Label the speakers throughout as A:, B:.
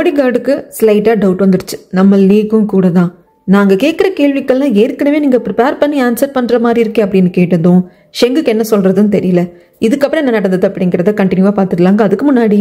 A: பாடி கார்டுக்கு ஸ்லைட்டா டவுட் வந்துடுச்சு. நம்ம லீக்கும் கூட தான். நாங்க கேட்குற கேள்விக்கெல்லாம் ஏற்கனவே நீங்க ப்ரிப்பேர் பண்ணி ஆன்சர் பண்ற மாதிரி இருக்கே அப்படின்னு கேட்டதும் ஷெங்குக்கு என்ன சொல்றதுன்னு தெரியல. இதுக்கப்புறம் என்ன நடந்தது அப்படிங்கிறத கண்டினியூவா பார்த்துடலாங்க. அதுக்கு முன்னாடி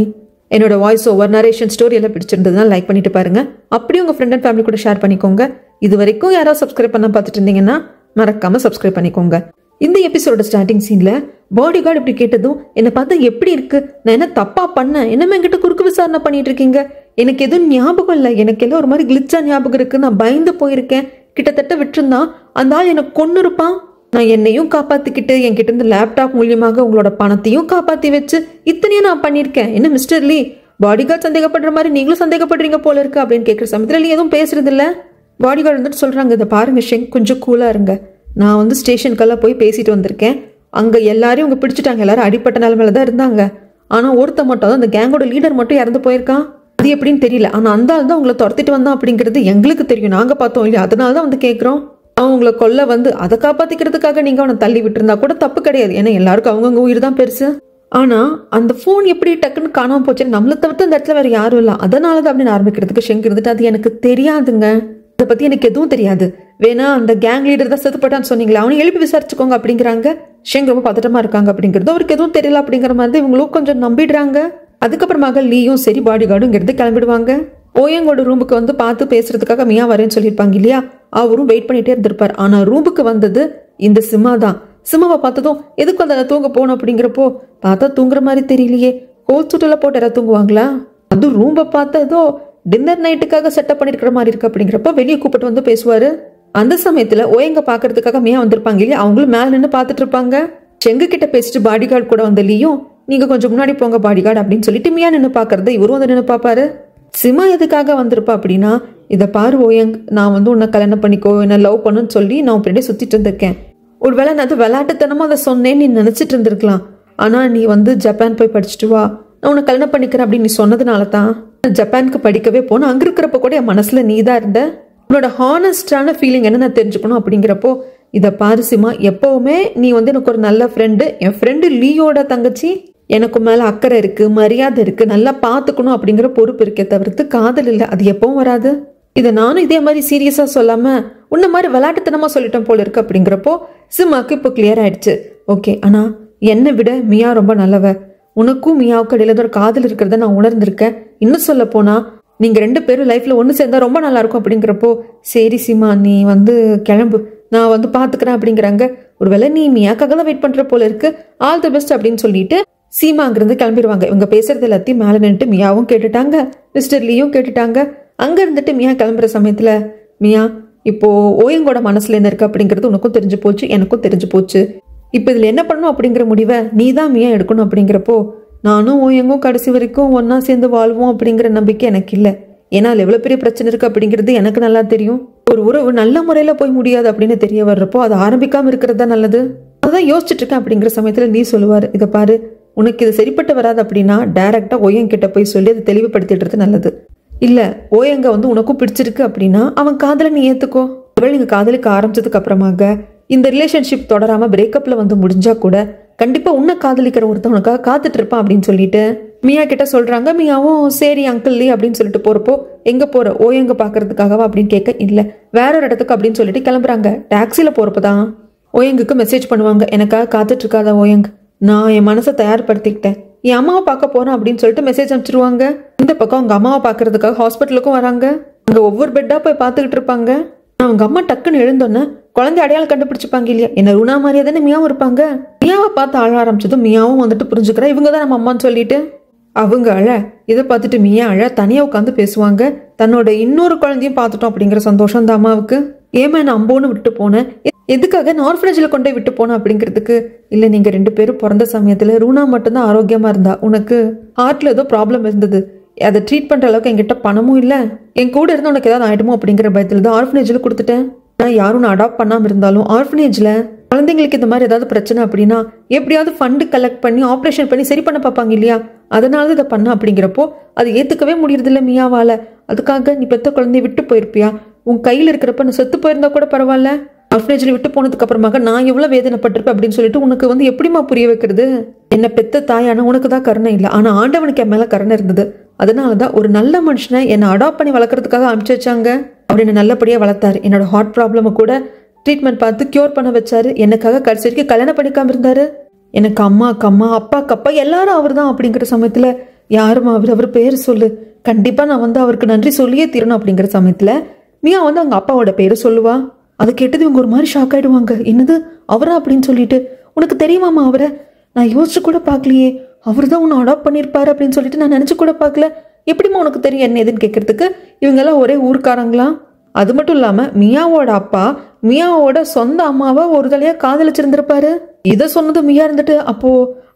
A: என்னோட வாய்ஸ் ஓவர் நரேஷன் ஸ்டோரி எல்லாம் பிடிச்சிருந்ததுன்னா லைக் பண்ணிட்டு பாருங்க. அப்படியே உங்க ஃப்ரெண்ட் அண்ட் ஃபேமிலி கூட ஷேர் பண்ணிக்கோங்க. இது வரைக்கும் யாராவது சப்ஸ்கிரைப் பண்ண பார்த்துட்டு இருந்தீங்கன்னா மறக்காம சப்ஸ்கிரைப் பண்ணிக்கோங்க. இந்த எபிசோட ஸ்டார்டிங் சீன்ல பாடி கார்டு இப்படி கேட்டதும் என்னை பார்த்தா எப்படி இருக்கு, நான் என்ன தப்பா பண்ணேன், என்னமே என்கிட்ட குறுக்கு விசாரணை பண்ணிட்டு இருக்கீங்க, எனக்கு எதுவும் ஞாபகம் இல்லை, எனக்கு எல்லாம் ஒரு மாதிரி கிளிச்சா ஞாபகம் இருக்கு, நான் பயந்து போயிருக்கேன், கிட்டத்தட்ட விட்டுருந்தான் அந்த ஆள் எனக்கு கொன்னு இருப்பான், நான் என்னையும் காப்பாத்திக்கிட்டு என்கிட்ட இருந்து லேப்டாப் மூலியமாக உங்களோட பணத்தையும் காப்பாத்தி வச்சு இத்தனையும் நான் பண்ணியிருக்கேன், என்ன மிஸ்டர் லீ பாடி கார்டு சந்தேகப்படுற மாதிரி நீங்களும் சந்தேகப்படுறீங்க போல இருக்கு அப்படின்னு கேட்குற சமயத்தில் லீ எதுவும் பேசுறது இல்லை. பாடி கார்டு வந்துட்டு சொல்றாங்க, இதை பாருங்க ஷெங், கொஞ்சம் கூலா இருங்க, நான் ஸ்டேஷனுக்கெல்லாம் போய் பேசிட்டு வந்திருக்கேன், அங்கே எல்லாரையும் அவங்க பிடிச்சிட்டாங்க, எல்லாரும் அடிப்பட்ட நிலைமையில தான் இருந்தாங்க, ஆனால் ஒருத்த மட்டும் அந்த கேங்கோட லீடர் மட்டும் இறந்து போயிருக்கான், அது எப்படின்னு தெரியல, ஆனால் அந்த ஆள் தான் உங்களை துரத்திட்டு வந்தான் அப்படிங்கிறது எங்களுக்கு தெரியும், நாங்கள் பார்த்தோம் இல்லையா, அதனால தான் கேட்குறோம், அவன் உங்களை கொல்ல அதை காப்பாற்றிக்கிறதுக்காக நீங்கள் அவனை தள்ளி விட்டுருந்தா கூட தப்பு கிடையாது, ஏன்னா எல்லாருக்கும் அவங்கவுங்க உயிர் தான் பெருசு, ஆனால் அந்த ஃபோன் எப்படி டக்குன்னு காணாமல் போச்சுன்னு நம்மளை தவிர்த்து அந்த இடத்துல வேறு யாரும் இல்லை, அதனால தான் அப்படின்னு ஆரம்பிக்கிறதுக்கு ஷெங் இருந்துட்டு அது எனக்கு தெரியாதுங்க, அதை பற்றி எனக்கு எதுவும் தெரியாது, வேணா அந்த கேங் லீடர் தான் செத்துப்பட்டான்னு சொன்னீங்களா, அவனை எழுப்பி விசாரிச்சுக்கோங்க அப்படிங்கிறாங்க. ஷெங் ரொம்ப பதட்டமா இருக்காங்க அப்படிங்கிறது அவருக்கு எதுவும் தெரியல அப்படிங்கிற மாதிரி இவங்களும் கொஞ்சம் நம்பிடுறாங்க. அதுக்கப்புறமாக லீயும் சரி பாடி கார்டும் இங்கிருந்து கிளம்பிடுவாங்க. ஓயங்கோட ரூமுக்கு பார்த்து பேசுறதுக்காக மியா வரேன்னு சொல்லியிருப்பாங்க இல்லையா, அவரும் வெயிட் பண்ணிட்டே இருந்திருப்பார். ஆனா ரூமுக்கு வந்தது இந்த சிம்மா தான். சிம்மாவை பார்த்ததும் எதுக்கு அந்த தூங்க போகணும் அப்படிங்கிறப்போ பார்த்தா தூங்குற மாதிரி தெரியலையே, கோல் சுட்டுல போட்டு யாராவது தூங்குவாங்களா, அதுவும் ரூம்பை பார்த்ததோ டின்னர் நைட்டுக்காக செட்டப் பண்ணிருக்கிற மாதிரி இருக்கு அப்படிங்கிறப்ப வெளியே கூப்பிட்டு பேசுவாரு. அந்த சமயத்துல ஓயங்க பாக்குறதுக்காக மியா வந்திருப்பாங்க இல்லையா, அவங்களும் மேல நின்று பார்த்துட்டு இருப்பாங்க. செங்கு கிட்ட பேசிட்டு பாடி கார்டு கூட வந்த லீயும் நீங்க கொஞ்சம் முன்னாடி போங்க பாடி கார்டு அப்படின்னு சொல்லிட்டு மியா நின்று பாக்குறத இவரும் நின்று பாப்பாரு. சிமா எதுக்காக வந்திருப்பா அப்படின்னா, இதை பாரு ஓயங், நான் உன்னை கல்யாணம் பண்ணிக்கோ, என்ன லவ் பண்ணுன்னு சொல்லி நான் பின்னாடி சுத்திட்டு இருந்திருக்கேன், ஒருவேளை நான் விளையாட்டுத்தனமா அதை சொன்னேன்னு நீ நினைச்சிட்டு இருந்திருக்கலாம், ஆனா நீ ஜப்பான் போய் படிச்சுட்டு வா, நான் உன்னை கல்யாணம் பண்ணிக்கிறேன் அப்படின்னு நீ சொன்னதுனால தான் ஜப்பானுக்கு படிக்கவே போன, அங்க இருக்கிறப்ப கூட என் மனசுல நீ தான் இருந்த, உன்னோட ஹானஸ்டான ஃபீலிங் என்ன நான் தெரிஞ்சுக்கணும் அப்படிங்கிறப்போ இதை பாரு சிமா, எப்பவுமே நீ எனக்கு ஒரு நல்ல ஃப்ரெண்டு, என் ஃப்ரெண்டு லீயோட தங்கச்சி, எனக்கு மேல அக்கறை இருக்கு, மரியாதை இருக்கு, நல்லா பாத்துக்கணும் அப்படிங்கிற பொறுப்பு இருக்கே தவிர்த்து காதல் இல்லை, அது எப்பவும் வராது, இதை நானும் இதே மாதிரி சீரியஸா சொல்லாம உன்ன மாதிரி விளையாட்டுத்தனமா சொல்லிட்டேன் போல இருக்கு அப்படிங்கிறப்போ சிம்மாக்கு இப்போ கிளியர் ஆயிடுச்சு. ஓகே, ஆனா என்னை விட மியா ரொம்ப நல்லவ, உனக்கும் மியாவுக்கு இடையில ஒரு காதல் இருக்கிறத நான் உணர்ந்திருக்கேன், இன்னும் சொல்ல போனா நீங்க ரெண்டு பேரும் லைஃப்ல ஒன்று சேர்ந்தா ரொம்ப நல்லா இருக்கும் அப்படிங்கிறப்போ சரி சிமா நீ கிளம்பு, நான் பாத்துக்கிறேன் அப்படிங்கிறாங்க. ஒருவேளை நீ மியாக்காக தான் வெயிட் பண்ற போல இருக்கு, ஆல் தி பெஸ்ட் அப்படின்னு சொல்லிட்டு சீமா அங்கிருந்து கிளம்பிடுவாங்க. இவங்க பேசுறது எல்லாத்தையும் மேல நின்றுட்டு மியாவும் கேட்டுட்டாங்க, மிஸ்டர் லீயும் கேட்டுட்டாங்க. அங்க இருந்துட்டு மியா கிளம்புற சமயத்துல மியா, இப்போ ஓயங்கோட மனசுல என்ன இருக்கு அப்படிங்கிறது உனக்கும் தெரிஞ்சு போச்சு, எனக்கும் தெரிஞ்சு போச்சு, இப்போ இதுல என்ன பண்ணணும் அப்படிங்கிற முடிவை நீ தான் மியா எடுக்கணும் அப்படிங்கிறப்போ நானும் ஓயங்கும் கடைசி வரைக்கும் ஒன்னா சேர்ந்து வாழ்வோம் அப்படிங்கிற நம்பிக்கை எனக்கு இல்லை, ஏன்னா அதுல எவ்வளவு பெரிய பிரச்சனை இருக்கு அப்படிங்கிறது எனக்கு நல்லா தெரியும், ஒரு உறவு நல்ல முறையில போய் முடியாது அப்படின்னு தெரிய வர்றப்போ அது ஆரம்பிக்காம இருக்கிறது தான் நல்லது, அதான் யோசிச்சுட்டு இருக்கேன் அப்படிங்கிற சமயத்துல நீ சொல்லுவாரு, இதை பாரு உனக்கு இது சரிப்பட்டு வராது அப்படின்னா டைரக்டா ஓயங்க கிட்ட போய் சொல்லி அதை தெளிவுபடுத்திடுறது நல்லது, இல்ல ஓயங்க உனக்கும் பிடிச்சிருக்கு அப்படின்னா அவன் காதலை நீ ஏத்துக்கோ, நீங்க காதலுக்கு ஆரம்பிச்சதுக்கு அப்புறமாக இந்த ரிலேஷன்ஷிப் தொடராம பிரேக்கப்ல முடிஞ்சா கூட கண்டிப்பா உன்னை காதலிக்கிற ஒருத்தவனுக்காக காத்துட்டு இருப்பான் அப்படின்னு சொல்லிட்டு மியா கிட்ட சொல்றாங்க. மியாவும் சரி அங்கிள் லீ அப்படின்னு சொல்லிட்டு போறப்போ எங்க போற, ஓயங்க பாக்குறதுக்காகவா அப்படின்னு கேட்க, இல்ல வேற ஒரு இடத்துக்கு அப்படின்னு சொல்லிட்டு கிளம்புறாங்க. டாக்ஸில போறப்பதான் ஓயங்குக்கு மெசேஜ் பண்ணுவாங்க, எனக்காக காத்துட்டு இருக்காத ஓயங், நான் என் மனசை தயார்படுத்திக்கிட்டேன், என் அம்மாவை பார்க்க போறேன் அப்படின்னு சொல்லிட்டு மெசேஜ் அனுப்பிச்சிருவாங்க. இந்த பக்கம் அவங்க அம்மாவை பாக்குறதுக்காக ஹாஸ்பிட்டலுக்கும் வராங்க. அங்க ஒவ்வொரு பெட்டா போய் பாத்துக்கிட்டு இருப்பாங்க. அவங்க அம்மா டக்குன்னு எழுந்தோன்னு குழந்தை அடையாளம் கண்டுபிடிச்சுப்பாங்க இல்லையா, என்ன ரூனா மாதிரியே தானே மியாவும் இருப்பாங்க. மியாவை பார்த்து அழ ஆரம்பிச்சதும் மியாவும் புரிஞ்சுக்கிறா இவங்க தான் நம்ம அம்மான்னு சொல்லிட்டு அவங்க அழ, இதை பார்த்துட்டு மியா அழ தனியா உட்காந்து பேசுவாங்க. தன்னோட இன்னொரு குழந்தையும் பார்த்துட்டோம் அப்படிங்கிற சந்தோஷம் அந்த அம்மாவுக்கு. ஏமா என்ன அம்போன்னு விட்டு போனேன், எதுக்காக நான் ஆர்ஃபனேஜில் கொண்டே விட்டு போனேன் அப்படிங்கிறதுக்கு, இல்லை நீங்க ரெண்டு பேரும் பிறந்த சமயத்துல ரூனா மட்டும்தான் ஆரோக்கியமா இருந்தா, உனக்கு ஹார்ட்ல ஏதோ ப்ராப்ளம் இருந்தது, அதை ட்ரீட் பண்ற அளவுக்கு என்கிட்ட பணமும் இல்லை, என் கூட இருந்து உனக்கு ஏதாவது ஆயிடுமோ அப்படிங்கிற பயத்துல தான் ஆர்ஃபனேஜில் கொடுத்துட்டேன், நான் யாரும் நான் அடாப்ட் பண்ணாம இருந்தாலும் ஆர்ஃபனேஜ்ல குழந்தைங்களுக்கு இந்த மாதிரி ஏதாவது பிரச்சனை அப்படின்னா எப்படியாவது ஃபண்டு கலெக்ட் பண்ணி ஆப்ரேஷன் பண்ணி சரி பண்ண பார்ப்பாங்க இல்லையா, அதனால இதை பண்ண அப்படிங்கிறப்போ அது ஏத்துக்கவே முடியறது இல்லை மியாவால, அதுக்காக நீ பெத்த குழந்தைய விட்டு போயிருப்பியா, உன் கையில் இருக்கிறப்ப நான் செத்து போயிருந்தா கூட பரவாயில்ல, ஆர்ஃபனேஜ்ல விட்டு போனதுக்கு அப்புறமாக நான் எவ்வளவு வேதனைப்பட்டிருப்பேன் அப்படின்னு சொல்லிட்டு உனக்கு எப்படிமா புரிய வைக்கிறது, என்ன பெத்த தாயான உனக்கு தான் கருணை இல்லை, ஆனா ஆண்டவனுக்கு என் மேல கருணை இருந்தது, அதனாலதான் ஒரு நல்ல மனுஷனை என்னை அடாப்ட் பண்ணி வளர்க்கறதுக்காக அனுப்பிச்சு வச்சாங்க. அவர் என்ன நல்லபடியா வளர்த்தாரு. என்னோட ஹார்ட் ப்ராப்ளமை கூட ட்ரீட்மெண்ட் பார்த்து கியூர் பண்ண வச்சாரு. எனக்காக கடைசி வரைக்கும் கல்யாணம் பண்ணிக்காம இருந்தாரு. எனக்கு அம்மாக்கு அம்மா, அப்பாக்கு அப்பா, எல்லாரும் அவர் தான். அப்படிங்கிற சமயத்துல யாரும் அவர் பேர் சொல்லு, கண்டிப்பா நான் வந்து அவருக்கு நன்றி சொல்லியே தீரணும். அப்படிங்கிற சமயத்துல மியா வந்து அவங்க அப்பாவோட பேரை சொல்லுவா. அதை கேட்டது இவங்க ஒரு மாதிரி ஷாக் ஆயிடுவாங்க. என்னது அவரா அப்படின்னு சொல்லிட்டு, உனக்கு தெரியுமாமா அவரை? நான் யோசிச்சு கூட பார்க்கலையே, அவர் தான் உன்னை அடாப்ட் பண்ணியிருப்பாரு அப்படின்னு சொல்லிட்டு நான் நினைச்சு கூட பார்க்கல. எப்படிமா உனக்கு தெரியும் என்ன எதுன்னு கேட்கறதுக்கு இவங்கெல்லாம் ஒரே ஊர்க்காரங்களாம். அது மட்டும் இல்லாம மியாவோட அப்பா மியாவோட சொந்த அம்மாவை ஒரு தலையா காதலிச்சிருந்திருப்பாரு. இதை சொன்னது மியா இருந்துட்டு, அப்போ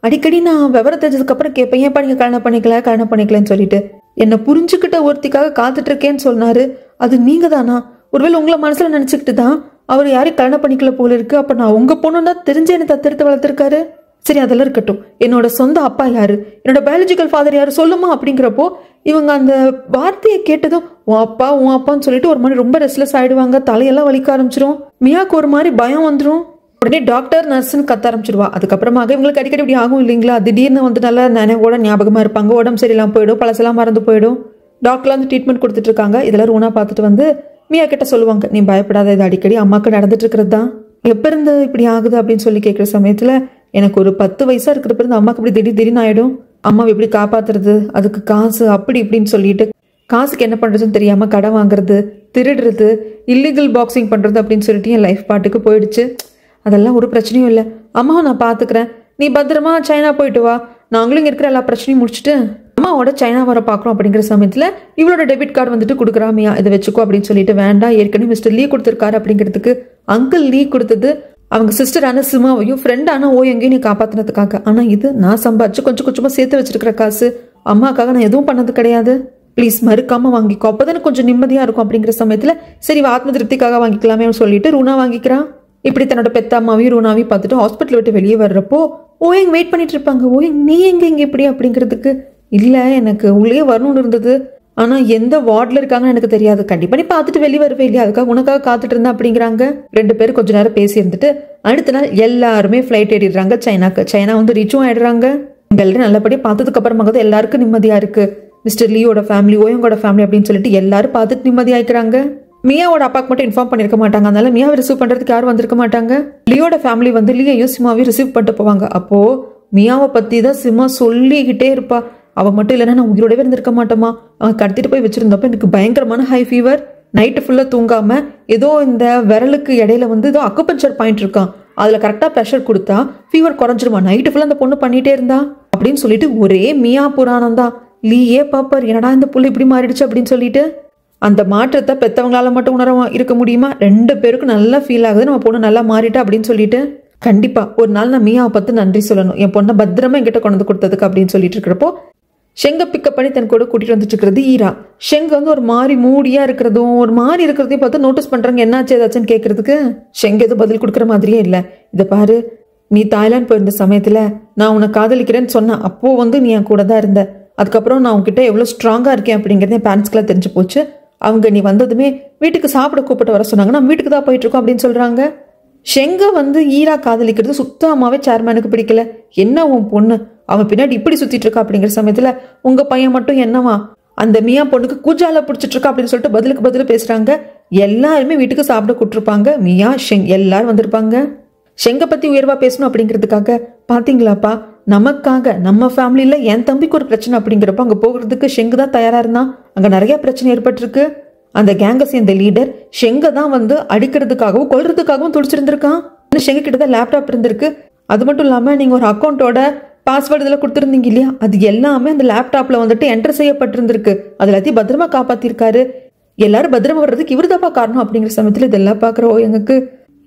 A: அடிக்கடி நான் விவரம் தெரிஞ்சதுக்கு அப்புறம் கேட்பேன், ஏன்ப்பா நீங்க கல்யாணம் பண்ணிக்கலன்னு சொல்லிட்டு, என்னை புரிஞ்சுக்கிட்ட ஒருத்திக்காக காத்துட்டு இருக்கேன்னு சொன்னாரு. அது நீங்க தானா? ஒருவேளை உங்களை மனசுல நினைச்சுக்கிட்டு தான் அவர் யாரையும் கல்யாணம் பண்ணிக்கல போல இருக்கு. அப்ப நான் உங்க பொண்ணுன்னா தெரிஞ்சு என்னை தத்தெடுத்து வளர்த்திருக்காரு. சரி அதெல்லாம் இருக்கட்டும், என்னோட சொந்த அப்பா யாரு, என்னோட பயாலஜிக்கல் ஃபாதர் யாரு சொல்லுமா? அப்படிங்கிறப்போ இவங்க அந்த வார்த்தையை கேட்டதும் உன் அப்பான்னு சொல்லிட்டு ஒரு மாதிரி ரொம்ப ரெஸ்ட்லெஸ் ஆயிடுவாங்க. தலையெல்லாம் வலிக்க ஆரம்பிச்சிரும். மியாக்கு ஒரு மாதிரி பயம் வந்துடும். உடனே டாக்டர் நர்ஸ்ன்னு கத்த ஆரம்பிச்சிருவா. அதுக்கப்புறமாக இவங்களுக்கு அடிக்கடி இப்படி ஆகும் இல்லைங்களா, திடீர்னு வந்து நல்லா நினைவோட ஞாபகமா இருப்பாங்க, உடம்பு சரியில்லாம போயிடும், பழசெல்லாம் மறந்து போயிடும். டாக்டர்லாம் வந்து ட்ரீட்மெண்ட் கொடுத்துட்டு இருக்காங்க. இதெல்லாம் ரூனா பார்த்துட்டு வந்து மியா கிட்ட சொல்லுவாங்க, நீ பயப்படாத, இது அடிக்கடி அம்மாவுக்கு நடந்துட்டு இருக்கிறது தான். எப்ப இருந்து இப்படி ஆகுது அப்படின்னு சொல்லி கேட்குற சமயத்துல, எனக்கு ஒரு 10 வயசா இருக்கிற பிறகு அம்மாவுக்கு இப்படி திடீர்னு ஆயிடும். அம்மாவை எப்படி காப்பாத்துறது, அதுக்கு காசு அப்படி இப்படின்னு சொல்லிட்டு காசுக்கு என்ன பண்றதுன்னு தெரியாம கடன் வாங்குறது, திருடுறது, இல்லீகல் பாக்ஸிங் பண்றது அப்படின்னு சொல்லிட்டு என் லைஃப் பாட்டுக்கு போயிடுச்சு. அதெல்லாம் ஒரு பிரச்சனையும் இல்லை, அம்மாவை நான் பாத்துக்கிறேன், நீ பத்திரமா சைனா போயிட்டு வா, நாங்களும் இங்க இருக்கிற எல்லா பிரச்சனையும் முடிச்சுட்டு அம்மாவோட சைனா வர பார்க்குறோம். அப்படிங்கிற சமயத்துல இவளோட டெபிட் கார்டு வந்துட்டு கொடுக்குறாமியா, இதை வச்சுக்கோ அப்படின்னு சொல்லிட்டு, வேண்டாம் ஏற்கனவே மிஸ்டர் லீ கொடுத்துருக்காரு அப்படிங்கிறதுக்கு. அங்கிள் லீ கொடுத்தது அவங்க சிஸ்டரான சிமாவையும் ஃப்ரெண்டான ஓயங்கையும் நீ காப்பாத்தினதுக்காக. ஆனா இது நான் சம்பாதிச்சு கொஞ்சம் கொஞ்சமா சேர்த்து வச்சிருக்கிற காசு, அம்மாக்காக நான் எதுவும் பண்ணது கிடையாது, ப்ளீஸ் மறுக்காம வாங்கிக்கோ, அப்பதானே கொஞ்சம் நிம்மதியா இருக்கும். அப்படிங்கிற சமயத்துல சரி ஆத்ம திருப்திக்காக வாங்கிக்கலாமே சொல்லிட்டு ரூனா வாங்கிக்கிறான். இப்படி தன்னோட பெத்த அம்மாவையும் ரூனாவையும் பார்த்துட்டு ஹாஸ்பிட்டல் விட்டு வெளியே வர்றப்போ ஓயங் வெயிட் பண்ணிட்டு இருப்பாங்க. ஓயங் நீ எங்க இங்க இப்படி அப்படிங்கிறதுக்கு, இல்ல எனக்கு உள்ளே வரணும்னு இருந்தது, ஆனா எந்த வார்டில் இருக்காங்கன்னு எனக்கு தெரியாது, கண்டிப்பா நீ பார்த்துட்டு வெளியே வருவே இல்லையா, அதுக்காக உனக்காக காத்துட்டு இருந்தா அப்படிங்கிறாங்க. 2 பேரும் கொஞ்ச நேரம் பேசி இருந்துட்டு அடுத்த நாள் எல்லாருமே ஃபிளைட் ஏறிடுறாங்க சைனாக்கு. சைனா வந்து ரீச்சும் ஆயிடுறாங்க. எல்லாரும் நல்லபடியா பார்த்ததுக்கு அப்புறமாக எல்லாருக்கும் நிம்மதியா இருக்கு. மிஸ்டர் லீயோட ஃபேமிலி, ஓயங்கோட ஃபேமிலி அப்படின்னு சொல்லிட்டு எல்லாரும் பார்த்துட்டு நிம்மதியாயிக்கிறாங்க. மியாவோட அப்பாக்கு மட்டும் இன்ஃபார்ம் பண்ணிருக்க மாட்டாங்க, அதனால மியாவை ரிசீவ் பண்றதுக்கு யாரும் வந்திருக்க மாட்டாங்க. லியோட ஃபேமிலி வந்து லியையும் சிமாவையும் ரிசீவ் பண்ணிட்டு போவாங்க. அப்போ மியாவை பத்தி தான் சிமா சொல்லிக்கிட்டே இருப்பா. அவ மட்டும் இல்லைன்னா நான் உயிரோடவே இருந்திருக்க மாட்டோமா, அவன் கடத்திட்டு போய் வச்சிருந்தப்ப எனக்கு பயங்கரமான ஹை ஃபீவர், நைட்டு ஃபுல்லா தூங்காம ஏதோ இந்த விரலுக்கு இடையில வந்து ஏதோ அக்குபஞ்சர் பாயிண்ட் இருக்கான், அதுல கரெக்டா ப்ரெஷர் கொடுத்தா ஃபீவர் குறைஞ்சிருமா, நைட்டு ஃபுல்லா அந்த பொண்ணு பண்ணிட்டே இருந்தா அப்படின்னு சொல்லிட்டு ஒரே மியா புராணம் தான். லீயே பாப்பார், என்னடா இந்த புள்ள இப்படி மாறிடுச்சு அப்படின்னு சொல்லிட்டு. அந்த மாற்றத்தை பெத்தவங்களால மட்டும் இருக்க முடியுமா? 2 பேருக்கும் நல்லா ஃபீல் ஆகுது, நம்ம பொண்ணு நல்லா மாறிட்டா அப்படின்னு சொல்லிட்டு. கண்டிப்பா ஒரு நாள் நான் மியாவை பார்த்து நன்றி சொல்லணும், என் பொண்ணை பத்திரமா என்கிட்ட கொண்டு வந்து கொடுத்ததுக்கு அப்படின்னு சொல்லிட்டு இருக்கிறப்போ ஷெங்க பிக்கப் பண்ணி தன் கூட கூட்டிட்டு வந்துட்டு இருக்கிறது ஈரா. ஷெங்க வந்து ஒரு மாதிரி மூடியா இருக்கிறதும் ஒரு மாதிரி இருக்கிறதையும் பார்த்து நோட்டீஸ் பண்றாங்க, என்னாச்சு ஏதாச்சுன்னு கேட்கறதுக்கு. ஷெங்க எதுவும் பதில் கொடுக்குற மாதிரியே இல்லை. இதை பாரு, நீ தாய்லாந்து போயிருந்த சமயத்துல நான் உன்னை காதலிக்கிறேன்னு சொன்னேன், அப்போ வந்து நீ என் கூட தான் இருந்த, அதுக்கப்புறம் நான் உன்கிட்ட எவ்வளவு ஸ்ட்ராங்கா இருக்கேன் அப்படிங்கறது என் பேரண்ட்ஸ்க்குலாம் தெரிஞ்சு போச்சு. அவங்க நீ வந்ததுமே வீட்டுக்கு சாப்பிட கூப்பிட்டு வர சொன்னாங்க, நம்ம வீட்டுக்கு தான் போயிட்டு இருக்கோம் அப்படின்னு சொல்றாங்க. ஷெங்க வந்து ஈரா காதலிக்கிறது சுத்தமாவே சேர்மேனுக்கு பிடிக்கல. என்ன உன் பொண்ணு அவன் பின்னாடி இப்படி சுத்திட்டு இருக்கா அப்படிங்கிற சமயத்துல உங்க பையன் மட்டும் என்னவா அந்த மியா பொண்ணுக்கு கூஜால பிடிச்சிட்டு இருக்கா அப்படின்னு சொல்லிட்டு பதிலுக்கு பதில் பேசுறாங்க. எல்லாருமே வீட்டுக்கு சாப்பிட கூட்டிருப்பாங்க. மியா ஷெங் எல்லாரும் வந்திருப்பாங்க. ஷெங்க பத்தி உயர்வா பேசணும் அப்படிங்கிறதுக்காக, பாத்தீங்களாப்பா நமக்காக நம்ம ஃபேமிலியில என் தம்பிக்கு ஒரு பிரச்சனை அப்படிங்கிறப்ப அங்க போகிறதுக்கு ஷெங்கு தான் தயாரா இருந்தான். அங்க நிறைய பிரச்சனை ஏற்பட்டிருக்கு. அந்த கேங்க சேர்ந்த லீடர் ஷெங்க தான் வந்து அடிக்கிறதுக்காகவும் கொல்றதுக்காகவும் துடிச்சிருந்திருக்கான். ஷெங்க கிட்டதான் லேப்டாப் இருந்திருக்கு. அது மட்டும் இல்லாம நீங்க ஒரு அக்கௌண்டோட பாஸ்வேர்டு இதெல்லாம் கொடுத்துருந்தீங்க இல்லையா, அது எல்லாமே அந்த லேப்டாப்ல வந்துட்டு என்டர் செய்யப்பட்டிருந்திருக்கு. அது எல்லாத்தையும் பத்திரமா காப்பாத்திருக்காரு. எல்லாரும் பத்திரமா வர்றதுக்கு இவர் தாப்பா காரணம் அப்படிங்கிற சமயத்துல இதெல்லாம் பாக்குற ஓயங்குக்கு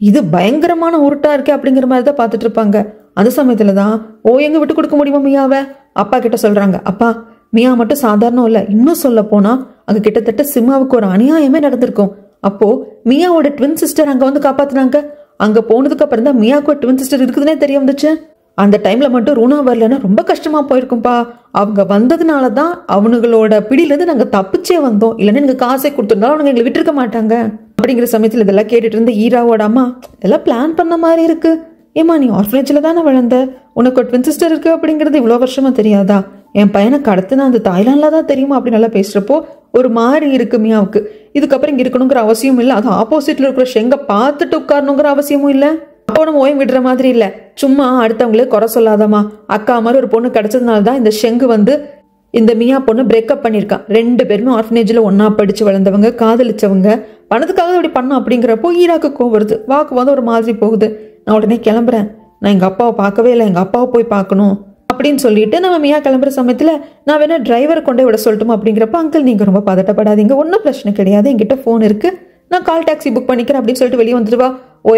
A: இது பயங்கரமான உருட்டா இருக்கு அப்படிங்கிற மாதிரி தான் பாத்துட்டு இருப்பாங்க. அந்த சமயத்துலதான் ஓயங்க விட்டு கொடுக்க முடியுமா மியாவை அப்பா கிட்ட சொல்றாங்க. அப்பா மியா மட்டும் சாதாரணம் இல்ல, இன்னும் சொல்ல போனா அங்க கிட்டத்தட்ட சிம்மாவுக்கு ஒரு அநியாயமே நடந்திருக்கும். அப்போ மியாவோட ட்வின் சிஸ்டர் அங்க வந்து காப்பாத்தினாங்க. அங்க போனதுக்கு அப்புறம் தான் மியாவுக்கு ஒரு ட்வின் சிஸ்டர் இருக்குதுன்னே தெரிய வந்துச்சு. அந்த டைம்ல மட்டும் ரூனா வரலன்னா ரொம்ப கஷ்டமா போயிருக்கும்பா. அவங்க வந்ததுனாலதான் அவனுங்களோட பிடியிலிருந்து நாங்க தப்பிச்சே வந்தோம், இல்லைன்னா நீங்க காசை கொடுத்துருந்தாலும் அவங்க எங்களை விட்டுருக்க மாட்டாங்க அப்படிங்கிற சமயத்துல இதெல்லாம் கேட்டுட்டு இருந்த ஈராவோட அம்மா, இதெல்லாம் பிளான் பண்ண மாதிரி இருக்கு. ஏமா நீ ஆர்ஃபனேஜ்ல தானே வளர்ந்த, உனக்கு ஒரு ட்வின் சிஸ்டர் இருக்கு அப்படிங்கிறது இவ்வளவு வருஷமா தெரியாதா? என் பையனை கடத்துனா அந்த தாய்லாந்துல தான் தெரியுமா அப்படின்னு நல்லா பேசுறப்போ ஒரு மாதிரி இருக்கு மியாவுக்கு. இதுக்கப்புறம் இங்க இருக்கணுங்கிற அவசியம் இல்லை, அது ஆப்போசிட்ல இருக்கிற ஷெங்க பார்த்துட்டு உட்காரணுங்கிற அவசியமும் இல்லை. அப்போ நம்ம ஓய்வு விடுற மாதிரி இல்லை, சும்மா அடுத்தவங்களே குறை சொல்லாதமா. அக்கா மாதிரி ஒரு பொண்ணு கிடைச்சதுனால தான் இந்த ஷெங்கு வந்து இந்த மியா பொண்ணு பிரேக்கப் பண்ணியிருக்கான். 2 பேருமே ஆர்ஃபனேஜில் ஒன்னா படிச்சு வளர்ந்தவங்க, காதலிச்சவங்க, பணத்துக்காக இப்படி பண்ணோம் அப்படிங்கிறப்போ ஈராக்கு கோவம் வருது, வாக்குவாதம் ஒரு மாதிரி போகுது. நான் உடனே கிளம்புறேன், நான் எங்கள் அப்பாவை பார்க்கவே இல்லை, எங்கள் அப்பாவை போய் பார்க்கணும் அப்படின்னு சொல்லிட்டு நம்ம மியா கிளம்புற சமயத்தில் நான் வேணா டிரைவரை கொண்டே விட சொல்லட்டுமா அப்படிங்கிறப்ப, அங்கிள் நீங்கள் ரொம்ப பதட்டப்படாதீங்க, ஒன்றும் பிரச்சனை கிடையாது, என்கிட்ட ஃபோன் இருக்குது, நான் கால் டாக்ஸி புக் பண்ணிக்கிறேன் அப்படின்னு சொல்லிட்டு வெளியே வந்துடுவா.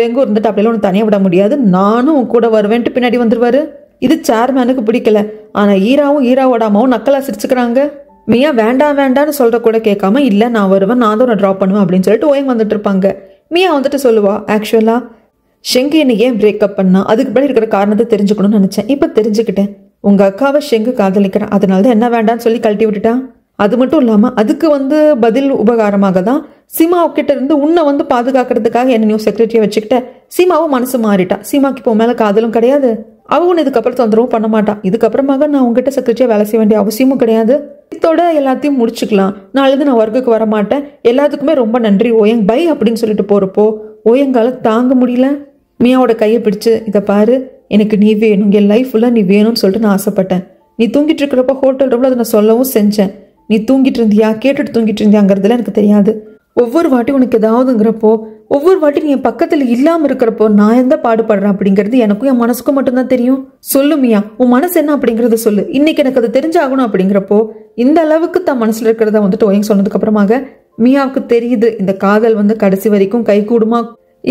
A: எங்கே இருந்துட்டு அப்படிலாம் ஒன்று தனியாக விட முடியாது, நானும் உன் கூட வருவேன்ட்டு பின்னாடி வந்துடுவாரு. இது சேர்மேனுக்கு பிடிக்கல. ஆனால் ஈராவோட அம்மாவும் நக்கலா சிரிச்சுக்கிறாங்க. மியா வேண்டாம் வேண்டான்னு சொல்ற கூட கேட்காம இல்லை நான் வருவேன், நான் தான் உன்னை ட்ராப் பண்ணுவேன் அப்படின்னு சொல்லிட்டு ஓயங்க வந்துட்டு இருப்பாங்க. மியா வந்துட்டு சொல்லுவா, ஆக்சுவலா ஷெங்கு என்னை ஏன் பிரேக்கப் பண்ணா, அதுக்கு பின்னாடி இருக்கிற காரணத்தை தெரிஞ்சுக்கணும்னு நினைச்சேன், இப்போ தெரிஞ்சுக்கிட்டேன். உங்க அக்காவை ஷெங்கு காதலிக்கிறேன், அதனால தான் என்ன வேண்டான்னு சொல்லி கழட்டி விட்டுட்டான். அது மட்டும் இல்லாமல் அதுக்கு பதில் உபகாரமாக தான் சீமா கிட்ட இருந்து உன்னை பாதுகாக்கிறதுக்காக என்ன நியூஸ் செக்ரட்டரியை வச்சுக்கிட்ட. சீமாவும் மனசு மாறிட்டா, சீமாக்கு இப்போ மேலே காதலும் கிடையாது, அவன் இதுக்கப்புறம் தொந்தரவும் பண்ண மாட்டான். இதுக்கப்புறமாக நான் உங்ககிட்ட செக்ரட்டரியா வேலை செய்ய வேண்டிய அவசியமும் கிடையாது. இதோட எல்லாத்தையும் முடிச்சுக்கலாம், நாளைக்கு நான் ஒர்க்குக்கு வர மாட்டேன், எல்லாத்துக்குமே ரொம்ப நன்றி ஓயங் பை அப்படின்னு சொல்லிட்டு போறப்போ ஓயங்கால தாங்க முடியல. மியாவோட கையை பிடிச்சு, இதை பாரு, எனக்கு நீ வேணும், என் லைஃப் ஃபுல்லாக நீ வேணும்னு சொல்லிட்டு நான் ஆசைப்பட்டேன். நீ தூங்கிட்டு இருக்கிறப்ப ஹோட்டல் ரூம்ல அதை நான் சொல்லவும் செஞ்சேன். நீ தூங்கிட்டு இருந்தியா, கேட்டுட்டு தூங்கிட்டு இருந்தியாங்கிறதுல எனக்கு தெரியாது. ஒவ்வொரு வாட்டி உனக்கு ஏதாவதுங்கிறப்போ, ஒவ்வொரு வாட்டி நீ என் பக்கத்தில் இல்லாமல் இருக்கிறப்போ நான் எந்த பாடுபடுறேன் அப்படிங்கிறது எனக்கும் என் மனசுக்கும் மட்டும்தான் தெரியும். சொல்லு மியா, உன் மனசு என்ன அப்படிங்கறத சொல்லு, இன்னைக்கு எனக்கு அது தெரிஞ்சாகணும் அப்படிங்கிறப்போ இந்த அளவுக்கு தான் மனசுல இருக்கிறத ஓயங் சொன்னதுக்கு அப்புறமாக மியாவுக்கு தெரியுது இந்த காதல் கடைசி வரைக்கும் கை கூடுமா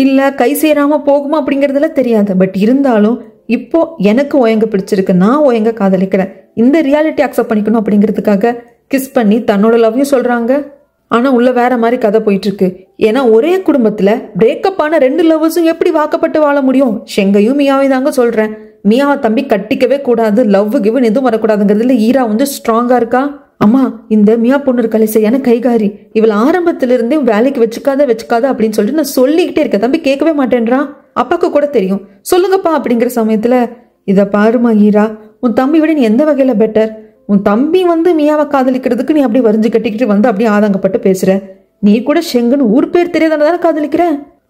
A: இல்ல கை சேராம போகுமா அப்படிங்கறதுல தெரியாது. பட் இருந்தாலும் இப்போ எனக்கு ஓயங்க பிடிச்சிருக்கு, நான் ஓயங்க காதலிக்கிறேன், இந்த ரியாலிட்டி அக்செப்ட் பண்ணிக்கணும் அப்படிங்கிறதுக்காக கிஸ் பண்ணி தன்னோட லவ்வையும் சொல்றாங்க. ஆனா உள்ள வேற மாதிரி கதை போயிட்டு இருக்கு. ஏன்னா ஒரே குடும்பத்துல பிரேக்கப் ஆன 2 லவ்வர்ஸும் எப்படி வாக்கப்பட்டு வாழ முடியும்? ஷெங்கையும் மியாவையும் தாங்க சொல்றேன். மியாவை தம்பி கட்டிக்கவே கூடாது, லவ் கிவன் எதுவும் வரக்கூடாதுங்கிறதுல ஈரா ஸ்ட்ராங்கா இருக்கா. அம்மா, இந்த மியா பொண்ணு இருக்காளே சரியான கைகாரி, இவள் ஆரம்பத்துல இருந்தே வேலைக்கு வச்சுக்காத அப்படின்னு சொல்லிட்டு நான் சொல்லிக்கிட்டே இருக்கேன், தம்பி கேட்கவே மாட்டேன்றான். அப்பாக்கு கூட தெரியும், சொல்லுங்கப்பா அப்படிங்கிற சமயத்துல, இதை பாருமா ஈரா, உன் தம்பி விட நீ எந்த வகையில பெட்டர்? உன் தம்பி மியாவை காதலிக்கிறதுக்கு நீ அப்படி வரிஞ்சு கட்டிக்கிட்டு அப்படியே ஆதங்கப்பட்டு பேசுற. நீ கூட ஷெங்குன்னு ஊர் பேர் தெரியாதானே காதலிக்கிற.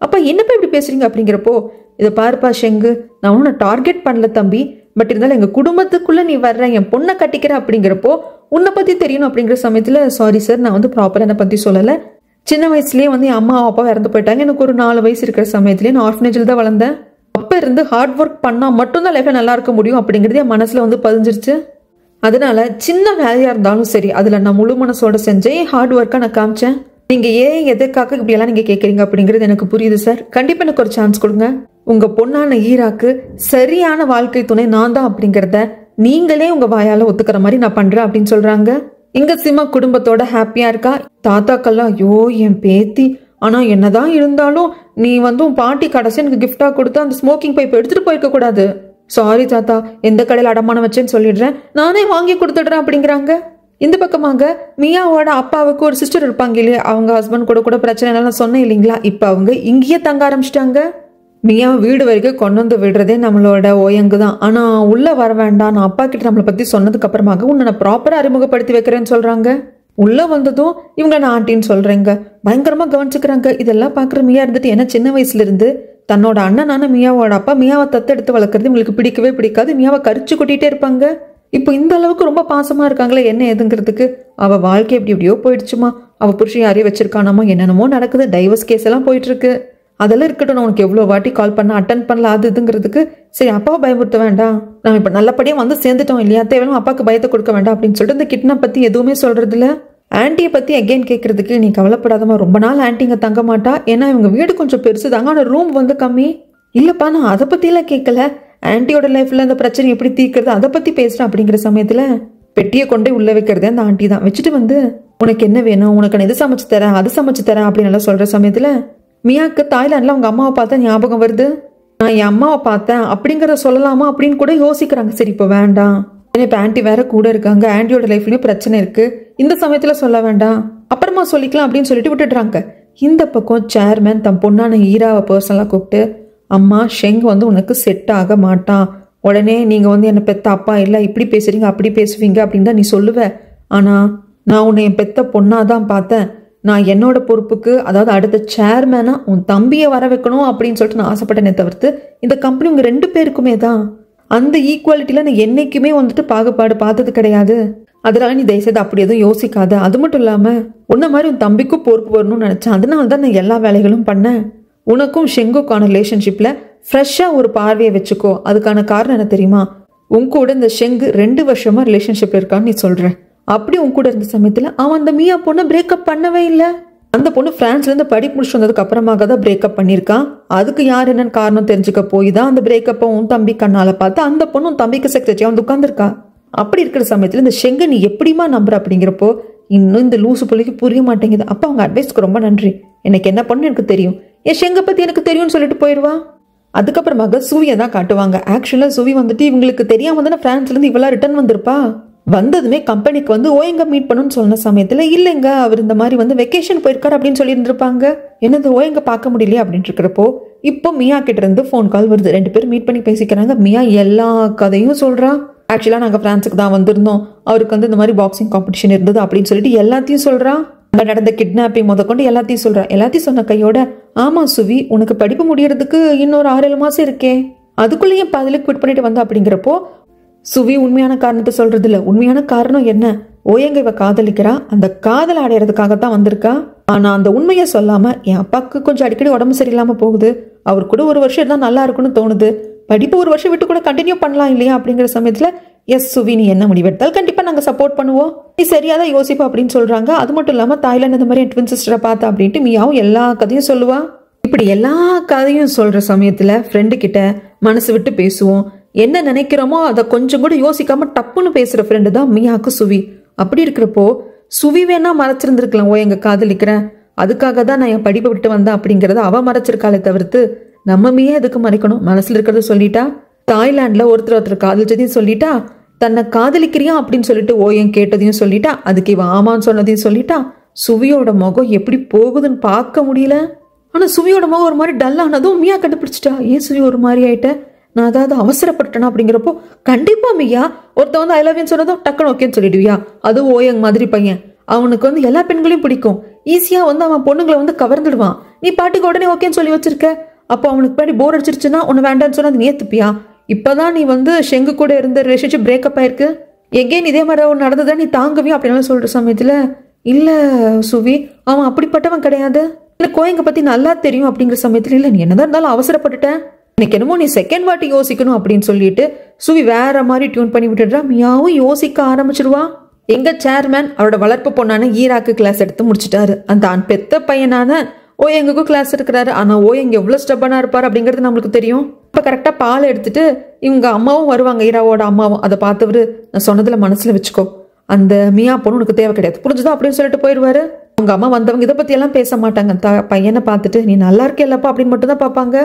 A: அப்பா என்னப்பா இப்படி பேசுறீங்க அப்படிங்கிறப்போ, இதை பாருப்பா ஷெங்கு, நான் உன்னை டார்கெட் பண்ணல தம்பி, பட் இருந்தாலும் எங்க குடும்பத்துக்குள்ள நீ வர்ற, என் பொண்ணை கட்டிக்கிற அப்படிங்கிறப்போ உன்னை பத்தி தெரியணும் அப்படிங்கிற சமயத்துல, சாரி சார், நான் ப்ராப்பரா என்னை பத்தி சொல்லலை. சின்ன வயசுலயே என் அம்மா அப்பா இறந்து போயிட்டாங்க. எனக்கு ஒரு 4 வயசு இருக்கிற சமயத்துலயே நான் ஆர்ஃபனேஜில் தான் வளர்ந்தேன். அப்ப இருந்து ஹார்ட் ஒர்க் பண்ணா மட்டும்தான் லைஃப்ல நல்லா இருக்க முடியும் அப்படிங்கிறது என் மனசுல பதிஞ்சிருச்சு. அதனால சின்ன வேலையா இருந்தாலும் சரி, அதுல நான் முழு மனசோட செஞ்சேன், ஹார்ட் ஒர்க்கா நான் காமிச்சேன். நீங்க ஏன் எதுக்காக இப்படி எல்லாம் நீங்க கேட்கறீங்க அப்படிங்கிறது எனக்கு புரியுது சார், கண்டிப்பா எனக்கு ஒரு சான்ஸ் கொடுங்க. உங்க பொண்ணான ஈராக்கு சரியான வாழ்க்கை துணை நான் தான் அப்படிங்கிறத நீங்களே உங்க வாயால ஒத்துக்கிற மாதிரி நான் பண்றேன் அப்படின்னு சொல்றாங்க. இங்க சிமா குடும்பத்தோட ஹாப்பியா இருக்கா. தாத்தாக்கெல்லாம், ஐயோ என் பேத்தி, ஆனா என்னதான் இருந்தாலும் நீ உன் பாட்டி கடைசி எனக்கு கிஃப்டா கொடுத்து அந்த ஸ்மோக்கிங் பைப் எடுத்துட்டு போயிருக்க கூடாது. சாரி தாத்தா, எந்த கடையில் அடமானம் வச்சேன்னு சொல்லிடுறேன், நானே வாங்கி கொடுத்துடுறேன் அப்படிங்கிறாங்க. இந்த பக்கமாக மியாவோட அப்பாவுக்கு ஒரு சிஸ்டர் இருப்பாங்க இல்லையா, அவங்க ஹஸ்பண்ட் கூட பிரச்சனை எல்லாம் சொன்னேன் இல்லைங்களா, இப்ப அவங்க இங்கேயே தங்க ஆரம்பிச்சிட்டாங்க. மியாவை வீடு வரைக்கும் கொண்டு விடுறதே நம்மளோட ஓயங்கு தான். ஆனா உள்ள வர வேண்டாம், நான் அப்பா கிட்ட நம்மளை பத்தி சொன்னதுக்கு அப்புறமாக உன்னை நான் ப்ராப்பரா அறிமுகப்படுத்தி வைக்கிறேன்னு சொல்றாங்க. உள்ள வந்ததும் இவங்க நான் ஆண்டின்னு சொல்றேங்க, பயங்கரமா கவனிச்சுக்கிறாங்க. இதெல்லாம் பாக்குற மியா இருந்துட்டு, ஏன்னா சின்ன வயசுல இருந்து தன்னோட அண்ணனான மியாவோட அப்பா மியாவை தத்தெடுத்து வளர்க்கறது இவங்களுக்கு பிடிக்கவே பிடிக்காது. மியாவை கரிச்சு கொட்டிட்டே இருப்பாங்க. இப்போ இந்த அளவுக்கு ரொம்ப பாசமா இருக்காங்களே என்ன ஏதுங்கிறதுக்கு. அவ வாழ்க்கை எப்படியோ போயிடுச்சுமா, அவ புருஷன் யாரையும் வச்சிருக்கானாமா, என்னென்னமோ நடக்குது, டைவர்ஸ் கேஸ் எல்லாம் போயிட்டு இருக்கு. அதெல்லாம் இருக்கட்டும், நான் உனக்கு எவ்வளோ வாட்டி கால் பண்ண அட்டன் பண்ணல அது இதுங்கிறதுக்கு. சரி அப்பாவை பயமுறுத்த வேண்டாம், நம்ம இப்போ நல்லபடியாக சேர்ந்துட்டோம் இல்லையா, தேவையில்லாம அப்பாவுக்கு பயத்தை கொடுக்க வேண்டாம் அப்படின்னு சொல்லிட்டு இந்த கிட்னாப் பத்தி எதுவுமே சொல்றது இல்லை. ஆன்ட்டியை பத்தி அகெயின் கேட்கறதுக்கு, நீ கவலைப்படாதமா, ரொம்ப நாள் ஆன்ட்டிங்க தங்க மாட்டா, ஏன்னா இவங்க வீடு கொஞ்சம் பெருசு தாங்க, ஆனால் ரூம் கம்மி. இல்லப்பா நான் அதை பத்தியெல்லாம் கேட்கல, ஆன்ட்டியோட லைஃப்ல அந்த பிரச்சனை எப்படி தீர்க்கிறது அதை பத்தி பேசுறேன் அப்படிங்கிற சமயத்துல பெட்டியை கொண்டே உள்ள வைக்கிறதே அந்த ஆண்டி தான். வச்சுட்டு உனக்கு என்ன வேணும், உனக்கு நான் இது சமைச்சு தரேன் அது சமைச்சு தரேன் அப்படின்னு எல்லாம் சொல்ற சமயத்துல மியாக்கு தாய்லாந்துல அவங்க அம்மாவை பார்த்தா ஞாபகம் வருது. நான் என் அம்மாவை பார்த்தேன் அப்படிங்கறத சொல்லலாமா அப்படின்னு கூட யோசிக்கிறாங்க. சரி இப்போ வேண்டாம், இப்ப ஆன்ட்டி வேற கூட இருக்காங்க, ஆன்ட்டியோட லைஃப்லயும் பிரச்சனை இருக்கு, இந்த சமயத்துல சொல்ல வேண்டாம், அப்புறமா சொல்லிக்கலாம் அப்படின்னு சொல்லிட்டு விட்டுடுறாங்க. இந்த பக்கம் சேர்மேன் தன் பொண்ணான ஈராவை பர்சனலா கூப்பிட்டு, அம்மா ஷெங் உனக்கு செட் ஆக மாட்டான், உடனே நீங்க வந்து என்ன பெத்த அப்பா இல்லை, இப்படி பேசுறீங்க அப்படி பேசுவீங்க அப்படின்னு தான் நீ சொல்லுவ. ஆனா நான் உன்னை என் பெத்த பொண்ணாதான் பார்த்தேன். நான் என்னோட பொறுப்புக்கு, அதாவது அடுத்த சேர்மேனா உன் தம்பியை வர வைக்கணும் அப்படின்னு சொல்லிட்டு நான் ஆசைப்பட்டேனே தவிர்த்து இந்த கம்பெனி உங்க 2 பேருக்குமே தான். அந்த ஈக்குவாலிட்டியில நான் என்னைக்குமே வந்துட்டு பாகுபாடு பார்த்தது கிடையாது. அதனால நீ தயவுசெய்து அப்படி எதுவும் யோசிக்காத. அது மட்டும் இல்லாம உன்ன மாதிரி உன் தம்பிக்கும் பொறுப்பு வரணும்னு நினைச்சேன். அதனால தான் நான் எல்லா வேலைகளும் பண்ணேன். உனக்கும் ஷெங்குக்கான ரிலேஷன்ஷிப்ல ஃப்ரெஷ்ஷா ஒரு பார்வையை வச்சுக்கோ. அதுக்கான காரணம் என்ன தெரியுமா? உன் கூட இந்த ஷெங்கு 2 வருஷமா ரிலேஷன்ஷிப்ல இருக்கான்னு நீ சொல்ற. அப்படி உன் கூட இருந்த சமயத்துல அவன் அந்த மியா பொண்ணை பிரேக்கப் பண்ணவே இல்லை. அந்த பொண்ணு பிரான்ஸ்ல இருந்து படிப்பு முடிச்சு வந்ததுக்கு அப்புறமாக தான் பிரேக்கப் பண்ணியிருக்கான். அதுக்கு யார் என்னன்னு காரணம் தெரிஞ்சுக்க போய் தான் அந்த பிரேக்கப்பை உன் தம்பி கண்ணால பார்த்து அந்த பொண்ணு உன் தம்பிக்கு செக்ரட்டரியா வந்து உட்காந்துருக்கா. அப்படி இருக்கிற சமயத்துல இந்த ஷெங்கை நீ எப்படிமா நம்புற அப்படிங்கிறப்போ இன்னும் இந்த லூசு பிள்ளைக்கு புரிய மாட்டேங்குது. அப்ப அவங்க அட்வைஸ்க்கு ரொம்ப நன்றி, எனக்கு என்ன பண்ணு எனக்கு தெரியும், என் ஷெங்கை பத்தி எனக்கு தெரியும்னு சொல்லிட்டு போயிடுவா. அதுக்கப்புறமாக சுவியை தான் காட்டுவாங்க. ஆக்சுவலா சுவி வந்துட்டு இவங்களுக்கு தெரியாம தானே பிரான்ஸ்ல இருந்து இவளா ரிட்டர்ன் வந்திருப்பா. வந்ததுமே கம்பெனிக்கு வந்து ஓயங்க மீட் பண்ணணும்னு சொன்ன சமயத்துல இல்லைங்க அவர் இந்த மாதிரி வந்து வெக்கேஷன் போயிருக்காரு அப்படின்னு சொல்லி இருந்திருப்பாங்க. என்னது ஓயங்க பார்க்க முடியலையா அப்படின்னு இருக்கிறப்போ இப்போ மியா கிட்ட இருந்து ஃபோன் கால் வருது. 2 பேரும் மீட் பண்ணி பேசிக்கிறாங்க. மியா எல்லா கதையும் சொல்றா. ஆக்சுவலா நாங்க பிரான்ஸுக்கு தான் வந்திருந்தோம், அவருக்கு வந்து இந்த மாதிரி பாக்ஸிங் காம்படிஷன் இருந்தது அப்படின்னு சொல்லிட்டு எல்லாத்தையும் சொல்றா. நடந்த கிட்னாப்பிங் முதற்கொண்டு எல்லாத்தையும் சொல்றா. எல்லாத்தையும் சொன்ன கையோட ஆமா சுவி, உனக்கு படிப்பு முடியறதுக்கு இன்னொரு 6-7 மாசம் இருக்கே, அதுக்குள்ளேயே பதிலுக்கு குவிட் பண்ணிட்டு வந்தா அப்படிங்கிறப்போ சுவி உண்மையான காரணத்தை சொல்றது இல்ல. உண்மையான காரணம் என்ன? ஓயங்க இவ காதலிக்கிறா, அந்த காதல் அடையறதுக்காகத்தான் வந்திருக்கா. ஆனா அந்த உண்மையை சொல்லாம என் அப்பாவுக்கு கொஞ்சம் அடிக்கடி உடம்பு சரியில்லாம போகுது, அவர் கூட 1 வருஷம் இருந்தா நல்லா இருக்குன்னு தோணுது, படிப்பு 1 வருஷம் விட்டு கூட கண்டினியூ பண்ணலாம் இல்லையா அப்படிங்கிற சமயத்துல எஸ் சுவி நீ என்ன முடிவெடுத்தால் கண்டிப்பா நாங்க சப்போர்ட் பண்ணுவோம், நீ சரியாதான் யோசிப்பா அப்படின்னு சொல்றாங்க. அது மட்டும் இல்லாம தாய்லாந்து இந்த மாதிரி ட்வின் சிஸ்டரை பார்த்தா அப்படின்ட்டு மியாவும் எல்லா கதையும் சொல்லுவா. இப்படி எல்லா கதையும் சொல்ற சமயத்துல ஃப்ரெண்டு கிட்ட மனசு விட்டு பேசுவோம், என்ன நினைக்கிறோமோ அதை கொஞ்சம் கூட யோசிக்காம டப்புன்னு பேசுற ஃப்ரெண்டு தான் மியாக்கு சுவி. அப்படி இருக்கிறப்போ சுவி வேணா மறைச்சிருந்திருக்கலாம், ஓ எங்க காதலிக்கிறேன் அதுக்காக தான் நான் என் படிப்பை விட்டு வந்தேன் அப்படிங்கறத அவ மறைச்சிருக்காளே தவிர்த்து நம்ம மியா எதுக்கு மறைக்கணும்? மனசுல இருக்கிறத சொல்லிட்டா. தாய்லாந்துல ஒருத்தர் காதலிச்சதையும் சொல்லிட்டா, தன்னை காதலிக்கிறியா அப்படின்னு சொல்லிட்டு ஓயன் கேட்டதையும் சொல்லிட்டா, அதுக்கு இவ ஆமான்னு சொன்னதையும் சொல்லிட்டா. சுவியோட முகம் எப்படி போகுதுன்னு பார்க்க முடியல. ஆனா சுவியோட முகம் ஒரு மாதிரி டல்லானதும் மியா கண்டுபிடிச்சிட்டா. ஏன் சுவி ஒரு மாதிரி ஆயிட்ட, நான் அதாவது அவசரப்பட்டேனா அப்படிங்கிறப்போ கண்டிப்பா மியா ஒருத்த வந்து ஐ லவ் யூ சொன்னதும் டக்குன்னு ஓகேன்னு சொல்லிடுவியா? அதுவும் ஓயங் மாதிரி பையன், அவனுக்கு வந்து எல்லா பெண்களையும் பிடிக்கும், ஈஸியா வந்து அவன் பொண்ணுங்களை வந்து கவர்ந்துடுவான். நீ பாட்டுக்கு உடனே ஓகேன்னு சொல்லி வச்சிருக்க. அப்போ அவனுக்கு பின்னாடி போர் அடிச்சிருச்சுன்னா உன்னை வேண்டான்னு சொன்னா அது ஏத்துப்பியா? இப்பதான் நீ வந்து ஷெங்கு கூட இருந்த ரிலேஷன்ஷிப் பிரேக்கப் ஆயிருக்கு, எங்கேயும் இதே மாதிரி ஒன்று நடந்ததா நீ தாங்குவியா அப்படின்னு சொல்ற சமயத்துல இல்ல சுவி அவன் அப்படிப்பட்டவன் கிடையாது, இல்ல கோயங்க பத்தி நல்லா தெரியும் அப்படிங்கிற சமயத்துல இல்ல நீ என்னதான் இருந்தாலும் அவசரப்பட்டுட்டேன், எனக்கு என்னமோ நீ செகண்ட் வாட்டி யோசிக்கணும் அப்படின்னு சொல்லிட்டு சுவி வேற மாதிரி டியூன் பண்ணி விட்டுடுறா. மியாவும் யோசிக்க ஆரம்பிச்சிருவா. எங்க சேர்மேன் அவரோட வளர்ப்பு பொண்ணான ஈராக்கு கிளாஸ் எடுத்து முடிச்சிட்டாரு. அந்த பெத்த பையனான ஓயங்குக்கும் கிளாஸ் இருக்கிறாரு. ஆனா ஓயங்க எவ்வளவு ஸ்டெப்பனா இருப்பாரு அப்படிங்கிறது நம்மளுக்கு தெரியும். இப்ப கரெக்டா பால் எடுத்துட்டு இவங்க அம்மாவும் வருவாங்க, ஈராவோட அம்மாவும். அதை பார்த்தவரு நான் சொன்னதுல மனசுல வச்சுக்கோ, அந்த மியா பொண்ணு உனக்கு தேவை கிடையாது புரிஞ்சுதா அப்படின்னு சொல்லிட்டு போயிடுவாரு. உங்க அம்மா வந்தவங்க இதை பத்தி எல்லாம் பேச மாட்டாங்க. பையனை பார்த்துட்டு நீ நல்லா இருக்கேல்லப்பா அப்படின்னு மட்டும் தான் பார்ப்பாங்க.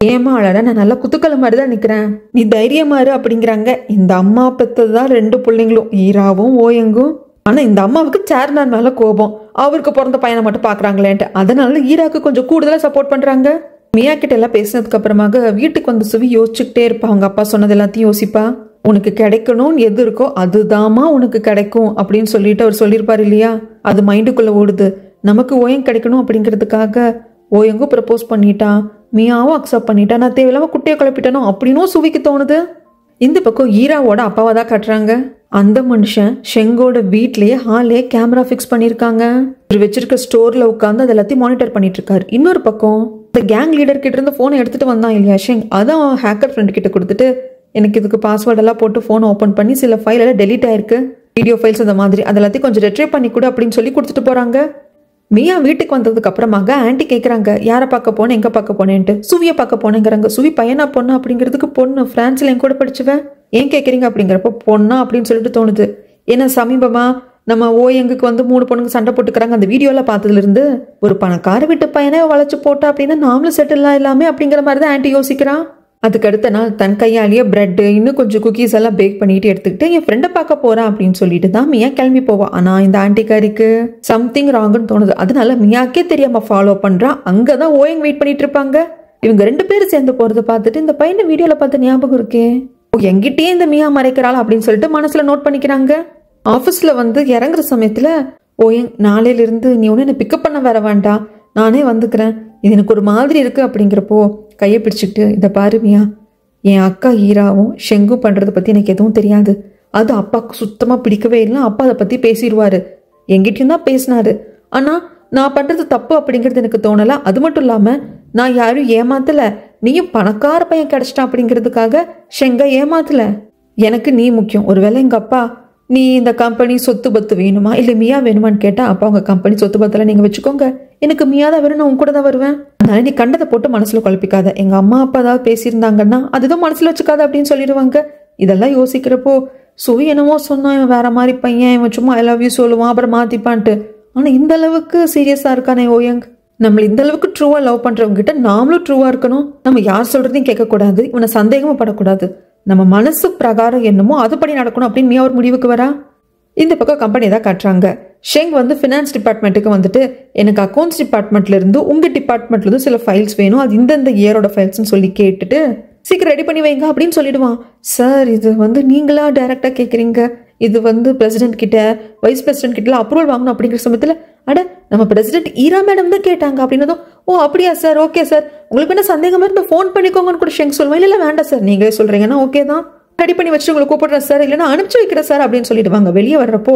A: ஏமா அழட, நான் நல்லா குத்துக்கல் மாதிரிதான் நிக்கிறேன், நீ தைரியமாரு அப்படிங்கிறாங்க. இந்த அம்மா பெத்ததுதான் 2 பிள்ளைங்களும், ஈராவும் ஓயங்கும். ஆனா இந்த அம்மாவுக்கு சேர்மேன் மேல கோபம், அவருக்கு பிறந்த பையனை மட்டும் பாக்குறாங்களேன்ட்டு. அதனால ஈராக்கு கொஞ்சம் கூடுதலா சப்போர்ட் பண்றாங்க. மியா கிட்ட எல்லாம் பேசினதுக்கு அப்புறமாக வீட்டுக்கு வந்து சுவி யோசிச்சுக்கிட்டே இருப்பா. அவங்க அப்பா சொன்னது எல்லாத்தையும் யோசிப்பா. உனக்கு கிடைக்கணும்னு எது இருக்கோ அதுதாமா உனக்கு கிடைக்கும் அப்படின்னு சொல்லிட்டு அவர் சொல்லியிருப்பாரு இல்லையா, அது மைண்டுக்குள்ள ஓடுது. நமக்கு ஓயங் கிடைக்கணும் அப்படிங்கிறதுக்காக ஓயங்கும் ப்ரப்போஸ் பண்ணிட்டா, மியாவும் அக்செப்ட் பண்ணிட்டா, நான் தேவையில்லாம குட்டையை குழப்பிட்டனும் அப்படின்னும் சுவிக்கு தோணுது. இந்த பக்கம் ஈராவோட அப்பாவை தான் காட்டுறாங்க. அந்த மனுஷன் ஷெங்கோட வீட்லயே ஹாலே கேமரா ஃபிக்ஸ் பண்ணிருக்காங்க. இவர் வச்சிருக்க ஸ்டோர்ல உட்காந்து அது எல்லாத்தையும் மானிட்டர் பண்ணிட்டு இருக்காரு. இன்னொரு பக்கம் இந்த கேங் லீடர் கிட்ட இருந்து போனை எடுத்துட்டு வந்தான் இல்லையா ஷெங், அதான் ஹேக்கர் ஃப்ரெண்ட் கிட்ட கொடுத்துட்டு எனக்கு இதுக்கு பாஸ்வேர்ட் எல்லாம் போட்டு போனை ஓபன் பண்ணி சில ஃபைல் எல்லாம் டெலீட் ஆயிருக்கு, வீடியோ ஃபைல்ஸ் அந்த மாதிரி அதெல்லாத்தையும் கொஞ்சம் ரெட்ரைவ் பண்ணி கொடு அப்படின்னு சொல்லி கொடுத்துட்டு போறாங்க. மியா வீட்டுக்கு வந்ததுக்கு அப்புறமாக ஆன்டி கேட்கறாங்க யாரை பார்க்க போனேன் எங்க பார்க்க போனேன்ட்டு. சுவியை பார்க்க போனேங்கிறாங்க. சுவி பையனா பொண்ணு அப்படிங்கிறதுக்கு பொண்ணு, பிரான்ஸ்ல என் கூட படிச்சுவேன், ஏன் கேட்குறீங்க அப்படிங்கிறப்ப பொண்ணா அப்படின்னு சொல்லிட்டு தோணுது. ஏன்னா சமீபமா நம்ம ஓயங்குக்கு வந்து 3 பொண்ணுங்க சண்டை போட்டுக்கிறாங்க. அந்த வீடியோலாம் பார்த்ததுல இருந்து ஒரு பணக்கார வீட்டு பையனை வளைச்சு போட்டா அப்படின்னா நாமளும் செட்டில் இல்லாமே அப்படிங்கிற மாதிரி தான் ஆன்டி யோசிக்கிறான். அதுக்கு அடுத்த நாள் தன் கையாலேயே பிரெட் இன்னும் கொஞ்சம் குக்கீஸ் எல்லாம் பேக் பண்ணிட்டு எடுத்துக்கிட்டு என் ஃப்ரெண்டை பார்க்க போறேன் அப்படின்னு சொல்லிட்டு தான் மியா கிளம்பி போவா. ஆனா இந்த ஆன்டிக்காரிக்கு சம்திங் ராங்குன்னு தோணுது. அதனால மியாக்கே தெரியாம ஃபாலோ பண்றா. அங்கதான் ஓயங் வெயிட் பண்ணிட்டு இருப்பாங்க. இவங்க 2 பேரும் சேர்ந்து போறதை பார்த்துட்டு இந்த பையனை வீடியோல பார்த்து ஞாபகம் இருக்கே, எங்கிட்டயே இந்த மியா மறைக்கிறாள் அப்படின்னு சொல்லிட்டு மனசுல நோட் பண்ணிக்கிறாங்க. ஆஃபீஸ்ல வந்து இறங்குற சமயத்துல நாளையில இருந்து நீ ஒன்று என்னை பிக்கப் பண்ண வர வேண்டாம், நானே வந்துக்கிறேன், இது எனக்கு ஒரு மாதிரி இருக்கு அப்படிங்கிறப்போ கையை பிடிச்சிக்கிட்டு, இதை பாரு மியா, என் அக்கா ஈராவும் ஷெங்கும் பண்றதை பத்தி எனக்கு எதுவும் தெரியாது, அது அப்பாவுக்கு சுத்தமா பிடிக்கவே இல்லை, அப்பா அதை பத்தி பேசிடுவாரு, எங்கிட்டயும் தான் பேசினாரு, ஆனா நான் பண்றது தப்பு அப்படிங்கிறது எனக்கு தோணல, அது மட்டும் இல்லாம நான் யாரும் ஏமாத்தல, நீயும் பணக்கார பையன் கிடைச்சிட்டான் அப்படிங்கிறதுக்காக ஷெங்க ஏமாத்தல, எனக்கு நீ முக்கியம். ஒருவேளை எங்க அப்பா நீ இந்த கம்பெனி சொத்து பத்து வேணுமா இல்லை மியா வேணுமான்னு கேட்டா, அப்பா உங்க கம்பெனி சொத்து பத்தெல்லாம் நீங்க வச்சுக்கோங்க, எனக்கு மியா தான் வேணும், நான் உன் கூட தான் வருவேன், அதனால நீ கண்டதை போட்டு மனசுல குழப்பிக்காத, எங்க அம்மா அப்பா ஏதாவது பேசியிருந்தாங்கன்னா அதுதான் மனசுல வச்சுக்காத அப்படின்னு சொல்லிடுவாங்க. இதெல்லாம் யோசிக்கிறப்போ சுவி என்னமோ சொன்னா, இவன் வேற மாதிரி பையன், இவன் சும்மா ஐ லவ் யூ சொல்லுவான் அப்புறம் மாத்திப்பான்ட்டு, ஆனா இந்த அளவுக்கு சீரியஸா இருக்கானே ஓயங், நம்ம இந்த அளவுக்கு ட்ரூவா லவ் பண்றவங்க கிட்ட நாமளும் ட்ரூவா இருக்கணும், நம்ம யார் சொல்றதையும் கேட்கக்கூடாது, இவனை சந்தேகமும் படக்கூடாது, நம்ம மனசு பிரகாரம் என்னமோ அதுபடி நடக்கணும் அப்படின்னு மியா ஒரு முடிவுக்கு வரா. இந்த பக்கம் கம்பெனி தான் காட்டுறாங்க. ஷெங் வந்து ஃபினான்ஸ் டிபார்ட்மெண்ட்டுக்கு வந்துட்டு, எனக்கு அக்கௌண்ட்ஸ் டிபார்ட்மெண்ட்ல இருந்து உங்க டிபார்ட்மெண்ட்ல இருந்து சில ஃபைல்ஸ் வேணும், அது இந்த இயரோட ஃபைல்ஸ்ன்னு சொல்லி கேட்டுட்டு சீக்கிரம் ரெடி பண்ணி வைங்க அப்படின்னு சொல்லிடுவான். சார் இது வந்து நீங்களா டைரக்டா கேட்குறீங்க, இது வந்து பிரசிடென்ட் கிட்ட வைஸ் பிரசிடென்ட் கிட்ட அப்ரூவல் வாங்கணும் அப்படிங்கிற சமயத்தில், அட நம்ம பிரசிடென்ட் ஈரா மேடம் தான் கேட்டாங்க அப்படின்னதும், ஓ அப்படியா சார், ஓகே சார், உங்களுக்கு என்ன சந்தேகமா இருந்தால் ஃபோன் பண்ணிக்கோங்கன்னு கூட ஷெங் சொல்லுவேன். இல்லை வேண்டாம் சார், நீங்களே சொல்றீங்கன்னா ஓகே தான், ரெடி பண்ணி வச்சு உங்களை கூப்பிடுறேன் சார், இல்லைன்னா அனுப்பிச்சு வைக்கிறேன் சார் அப்படின்னு சொல்லிடுவாங்க. வெளியே வர்றப்போ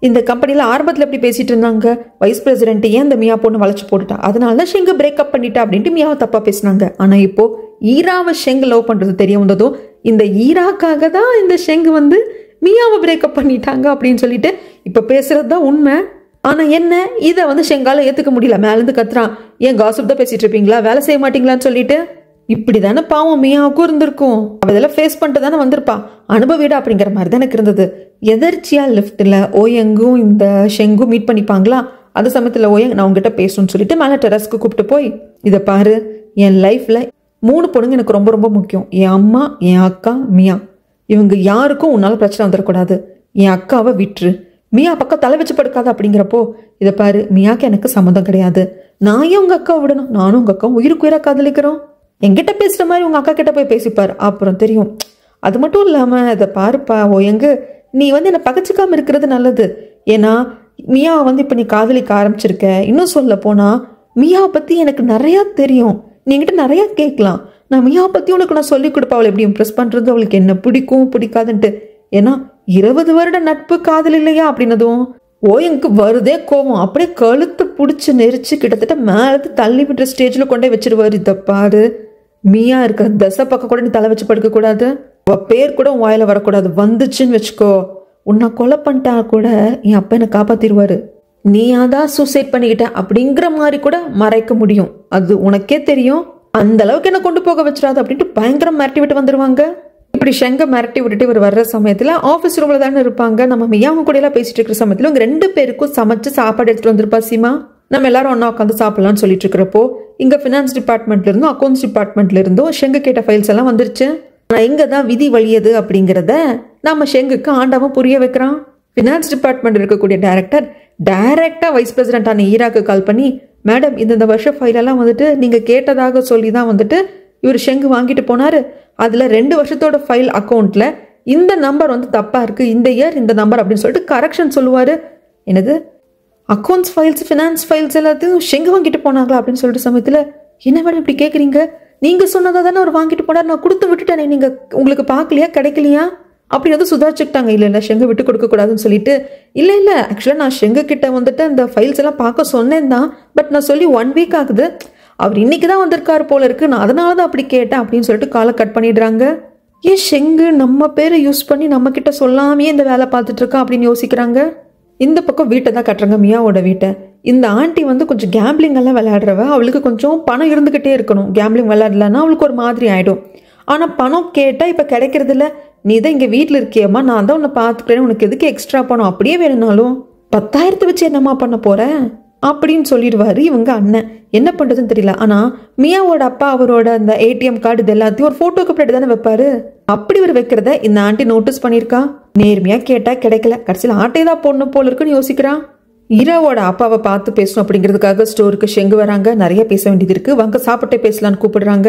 A: இந்த கம்பெனியில் ஆரம்பத்தில் எப்படி பேசிட்டு இருந்தாங்க, வைஸ் பிரசிடென்ட் ஏன் இந்த மியா பொண்ணு வளைச்சு போட்டுட்டா, அதனால தான் ஷெங்க பிரேக்அப் பண்ணிட்டா அப்படின்ட்டு மியாவை தப்பா பேசினாங்க. ஆனா இப்போ ஈராவை ஷெங் லவ் பண்றது தெரிய வந்ததும், இந்த ஈராக்காக தான் இந்த ஷெங் வந்து மியாவை பிரேக்அப் பண்ணிட்டாங்க அப்படின்னு சொல்லிட்டு இப்ப பேசுறது தான் உண்மை. ஆனா என்ன, இதை வந்து ஷெங்கால ஏத்துக்க முடியல, மேலேருந்து கத்துறான், ஏன் காசிப் தான் பேசிட்டு இருப்பீங்களா, வேலை செய்ய மாட்டீங்களான்னு சொல்லிட்டு. இப்படிதானே பாவம் மியாவுக்கும் இருந்திருக்கும், அவ இதெல்லாம் ஃபேஸ் பண்ணிட்டு தானே வந்திருப்பா, அனுபவீடு அப்படிங்கிற மாதிரி தான் எனக்கு இருந்தது. எதர்ச்சியா லிஃப்ட்ல ஓயங்கும் இந்த ஷெங்கும் மீட் பண்ணிப்பாங்களா, அது சமயத்துல ஓயங் நான் உங்ககிட்ட பேசணும்னு சொல்லிட்டு மேல டெரஸ்க்கு கூப்பிட்டு போய், இதை பாரு, என் லைஃப்ல 3 பொண்ணுங்க எனக்கு ரொம்ப ரொம்ப முக்கியம், என் அம்மா, என் அக்கா, மியா, இவங்க யாருக்கும் உன்னால பிரச்சனை வந்துடக்கூடாது, என் அக்காவை விட்டுரு, மியா பக்கம் தலை வச்சு படுக்காத அப்படிங்கிறப்போ, இதை பாரு மியாக்கு எனக்கு சம்மந்தம் கிடையாது, நான் ஏன் உங்க அக்காவை விடணும், நானும் உங்க அக்காவும் உயிருக்கு உயிரா காதலிக்கிறோம், என்கிட்ட பேசுற மாதிரி உங்க அக்கா கிட்ட போய் பேசிப்பாரு, அப்புறம் தெரியும். அது மட்டும் இல்லாம இதை பாருப்பா ஓயங்கு, நீ வந்து என்னை பகச்சிக்காம இருக்கிறது நல்லது, ஏன்னா மியாவை வந்து இப்ப நீ காதலிக்க ஆரம்பிச்சிருக்க, இன்னும் சொல்ல போனா மியாவை பத்தி எனக்கு நிறைய தெரியும், நீ என்கிட்ட நிறைய கேட்கலாம், நான் மியாவை பத்தி உனக்கு நான் சொல்லி கொடுப்பா, அவளை எப்படி இம்ப்ரெஸ் பண்றது, அவளுக்கு என்ன பிடிக்கும் பிடிக்காதுன்ட்டு, ஏன்னா 20 வருட நட்பு காதல் இல்லையா அப்படின்னதும் ஓயங்கு வருதே கோவம், அப்படியே கழுத்து பிடிச்சி நெரிச்சு கிட்டத்தட்ட மேலத்து தள்ளி விட்டுற ஸ்டேஜ்ல கொண்டே வச்சிருவாரு. இதை பாரு, மியா இருக்கிற தசை பக்கம் கூட நீ தலை வச்சு படுக்க கூடாது, பேர் கூட உன் வாயில வரக்கூடாது, வந்துச்சுன்னு வச்சுக்கோ உன்னை கொலை பண்ணிட்டா கூட என் அப்பா என்னை காப்பாத்திடுவாரு, நீயாதான் சூசைட் பண்ணிக்கிட்ட அப்படிங்கிற மாதிரி கூட மறைக்க முடியும், அது உனக்கே தெரியும், அந்த அளவுக்கு என்ன கொண்டு போக வச்சிடாது அப்படின்ட்டு பயங்கரம் மிரட்டி விட்டு வந்துருவாங்க. இப்படி ஷெங்க மிரட்டி விட்டுட்டு இவர் வர்ற சமயத்துல ஆஃபீஸ் ரூம்ல தானே இருப்பாங்க, நம்ம மியாவும் கூட எல்லாம் பேசிட்டு இருக்கிற சமயத்துல இவங்க 2 பேருக்கும் சமைச்சு சாப்பாடு எடுத்துட்டு வந்திருப்பா சீமா, நம்ம எல்லாரும் ஒன்னா உட்காந்து சாப்பிடலாம்னு சொல்லிட்டு இருக்கிறப்போ இங்க ஃபினான்ஸ் டிபார்ட்மெண்ட்ல இருந்தும் அக்கௌண்ட்ஸ் டிபார்ட்மெண்ட்ல இருந்தும் ஷெங்க கேட்ட ஃபைல்ஸ் எல்லாம் வந்துருச்சு. இங்க தான் விதி வழியது அப்படிங்கிறத நம்ம ஷெங்குக்கு ஆண்டவன் புரிய வைக்கிறான். ஃபினான்ஸ் டிபார்ட்மெண்ட் இருக்கக்கூடிய டைரக்டர் டைரக்டா வைஸ் பிரசிடென்டான ஈராக்கு கால் பண்ணி, மேடம் இந்த வருஷம் ஃபைல் எல்லாம் வந்துட்டு நீங்க கேட்டதாக சொல்லி தான் வந்துட்டு இவர் ஷெங்கு வாங்கிட்டு போனாரு, அதுல 2 வருஷத்தோட ஃபைல் அக்கௌண்ட்ல இந்த நம்பர் வந்து தப்பா இருக்கு, இந்த இயர் இந்த நம்பர் அப்படின்னு சொல்லிட்டு கரெக்ஷன் சொல்லுவாரு. என்னது அக்கௌண்ட்ஸ் ஃபைல்ஸ் ஃபினான்ஸ் ஃபைல்ஸ் எல்லாத்தையும் ஷெங்கு வாங்கிட்டு போனாங்களா அப்படின்னு சொல்லிட்டு சமயத்துல, என்ன மேடம் இப்படி கேட்குறீங்க, நீங்க சொன்னதா தானே அவர் வாங்கிட்டு போனார், நான் கொடுத்து விட்டுட்டேனே, நீங்க உங்களுக்கு பார்க்கலையா கிடைக்கலையா அப்படின்னு வந்து சுதாரிச்சுக்கிட்டாங்க. இல்லை ஷெங்கை விட்டு கொடுக்க கூடாதுன்னு சொல்லிட்டு, இல்லை ஆக்சுவலாக நான் ஷெங்கு கிட்ட வந்துட்டு அந்த ஃபைல்ஸ் எல்லாம் பார்க்க சொன்னேன் தான், பட் நான் சொல்லி 1 வீக் ஆகுது, அவர் இன்னைக்கு தான் வந்திருக்காரு போல இருக்கு, நான் அதனால தான் அப்படி கேட்டேன் அப்படின்னு சொல்லிட்டு காலை கட் பண்ணிடுறாங்க. ஏன் ஷெங்கு நம்ம பேரை யூஸ் பண்ணி நம்ம கிட்ட சொல்லாமே இந்த வேலை பார்த்துட்டு இருக்கா அப்படின்னு யோசிக்கிறாங்க. இந்த பக்கம் வீட்டை தான் கட்டுறாங்க, மியாவோட வீட்டை. இந்த ஆண்டி வந்து கொஞ்சம் கேம்பிளிங் எல்லாம் விளையாடுறவ, அவளுக்கு கொஞ்சம் பணம் இருந்துகிட்டே இருக்கணும், கேம்பிளிங் விளையாடலன்னா அவளுக்கு ஒரு மாதிரி ஆயிடும். ஆனா பணம் கேட்டா இப்ப கிடைக்கிறது இல்ல, நீ தான் இங்க வீட்டுல இருக்கியம்மா, நான் தான் உன்னை பாத்துக்கிறேன், உனக்கு எதுக்கு எக்ஸ்ட்ரா பணம், அப்படியே வேணும்னாலும் 10,000 வச்சு என்னம்மா பண்ண போற அப்படின்னு சொல்லிடுவாரு இவங்க அண்ணன். என்ன பண்றதுன்னு தெரியல. ஆனா மியாவோட அப்பா அவரோட அந்த ஏடிஎம் கார்டு இது எல்லாத்தையும் ஒரு போட்டோக்கு பின்னாடி தானே வைப்பாரு, அப்படி ஒரு வைக்கிறத இந்த ஆண்டி நோட்டீஸ் பண்ணிருக்கா. நேர்மையா கேட்டா கிடைக்கல, கடைசியில் ஆட்டையதான் போடணும் போல இருக்குன்னு யோசிக்கிறான். ஈராவோட அப்பாவை பார்த்து பேசணும் அப்படிங்கிறதுக்காக ஸ்டோருக்கு ஷெங்கு வராங்க. நிறைய பேச வேண்டியது இருக்கு, வாங்க சாப்பிட்டே பேசலான்னு கூப்பிடுறாங்க.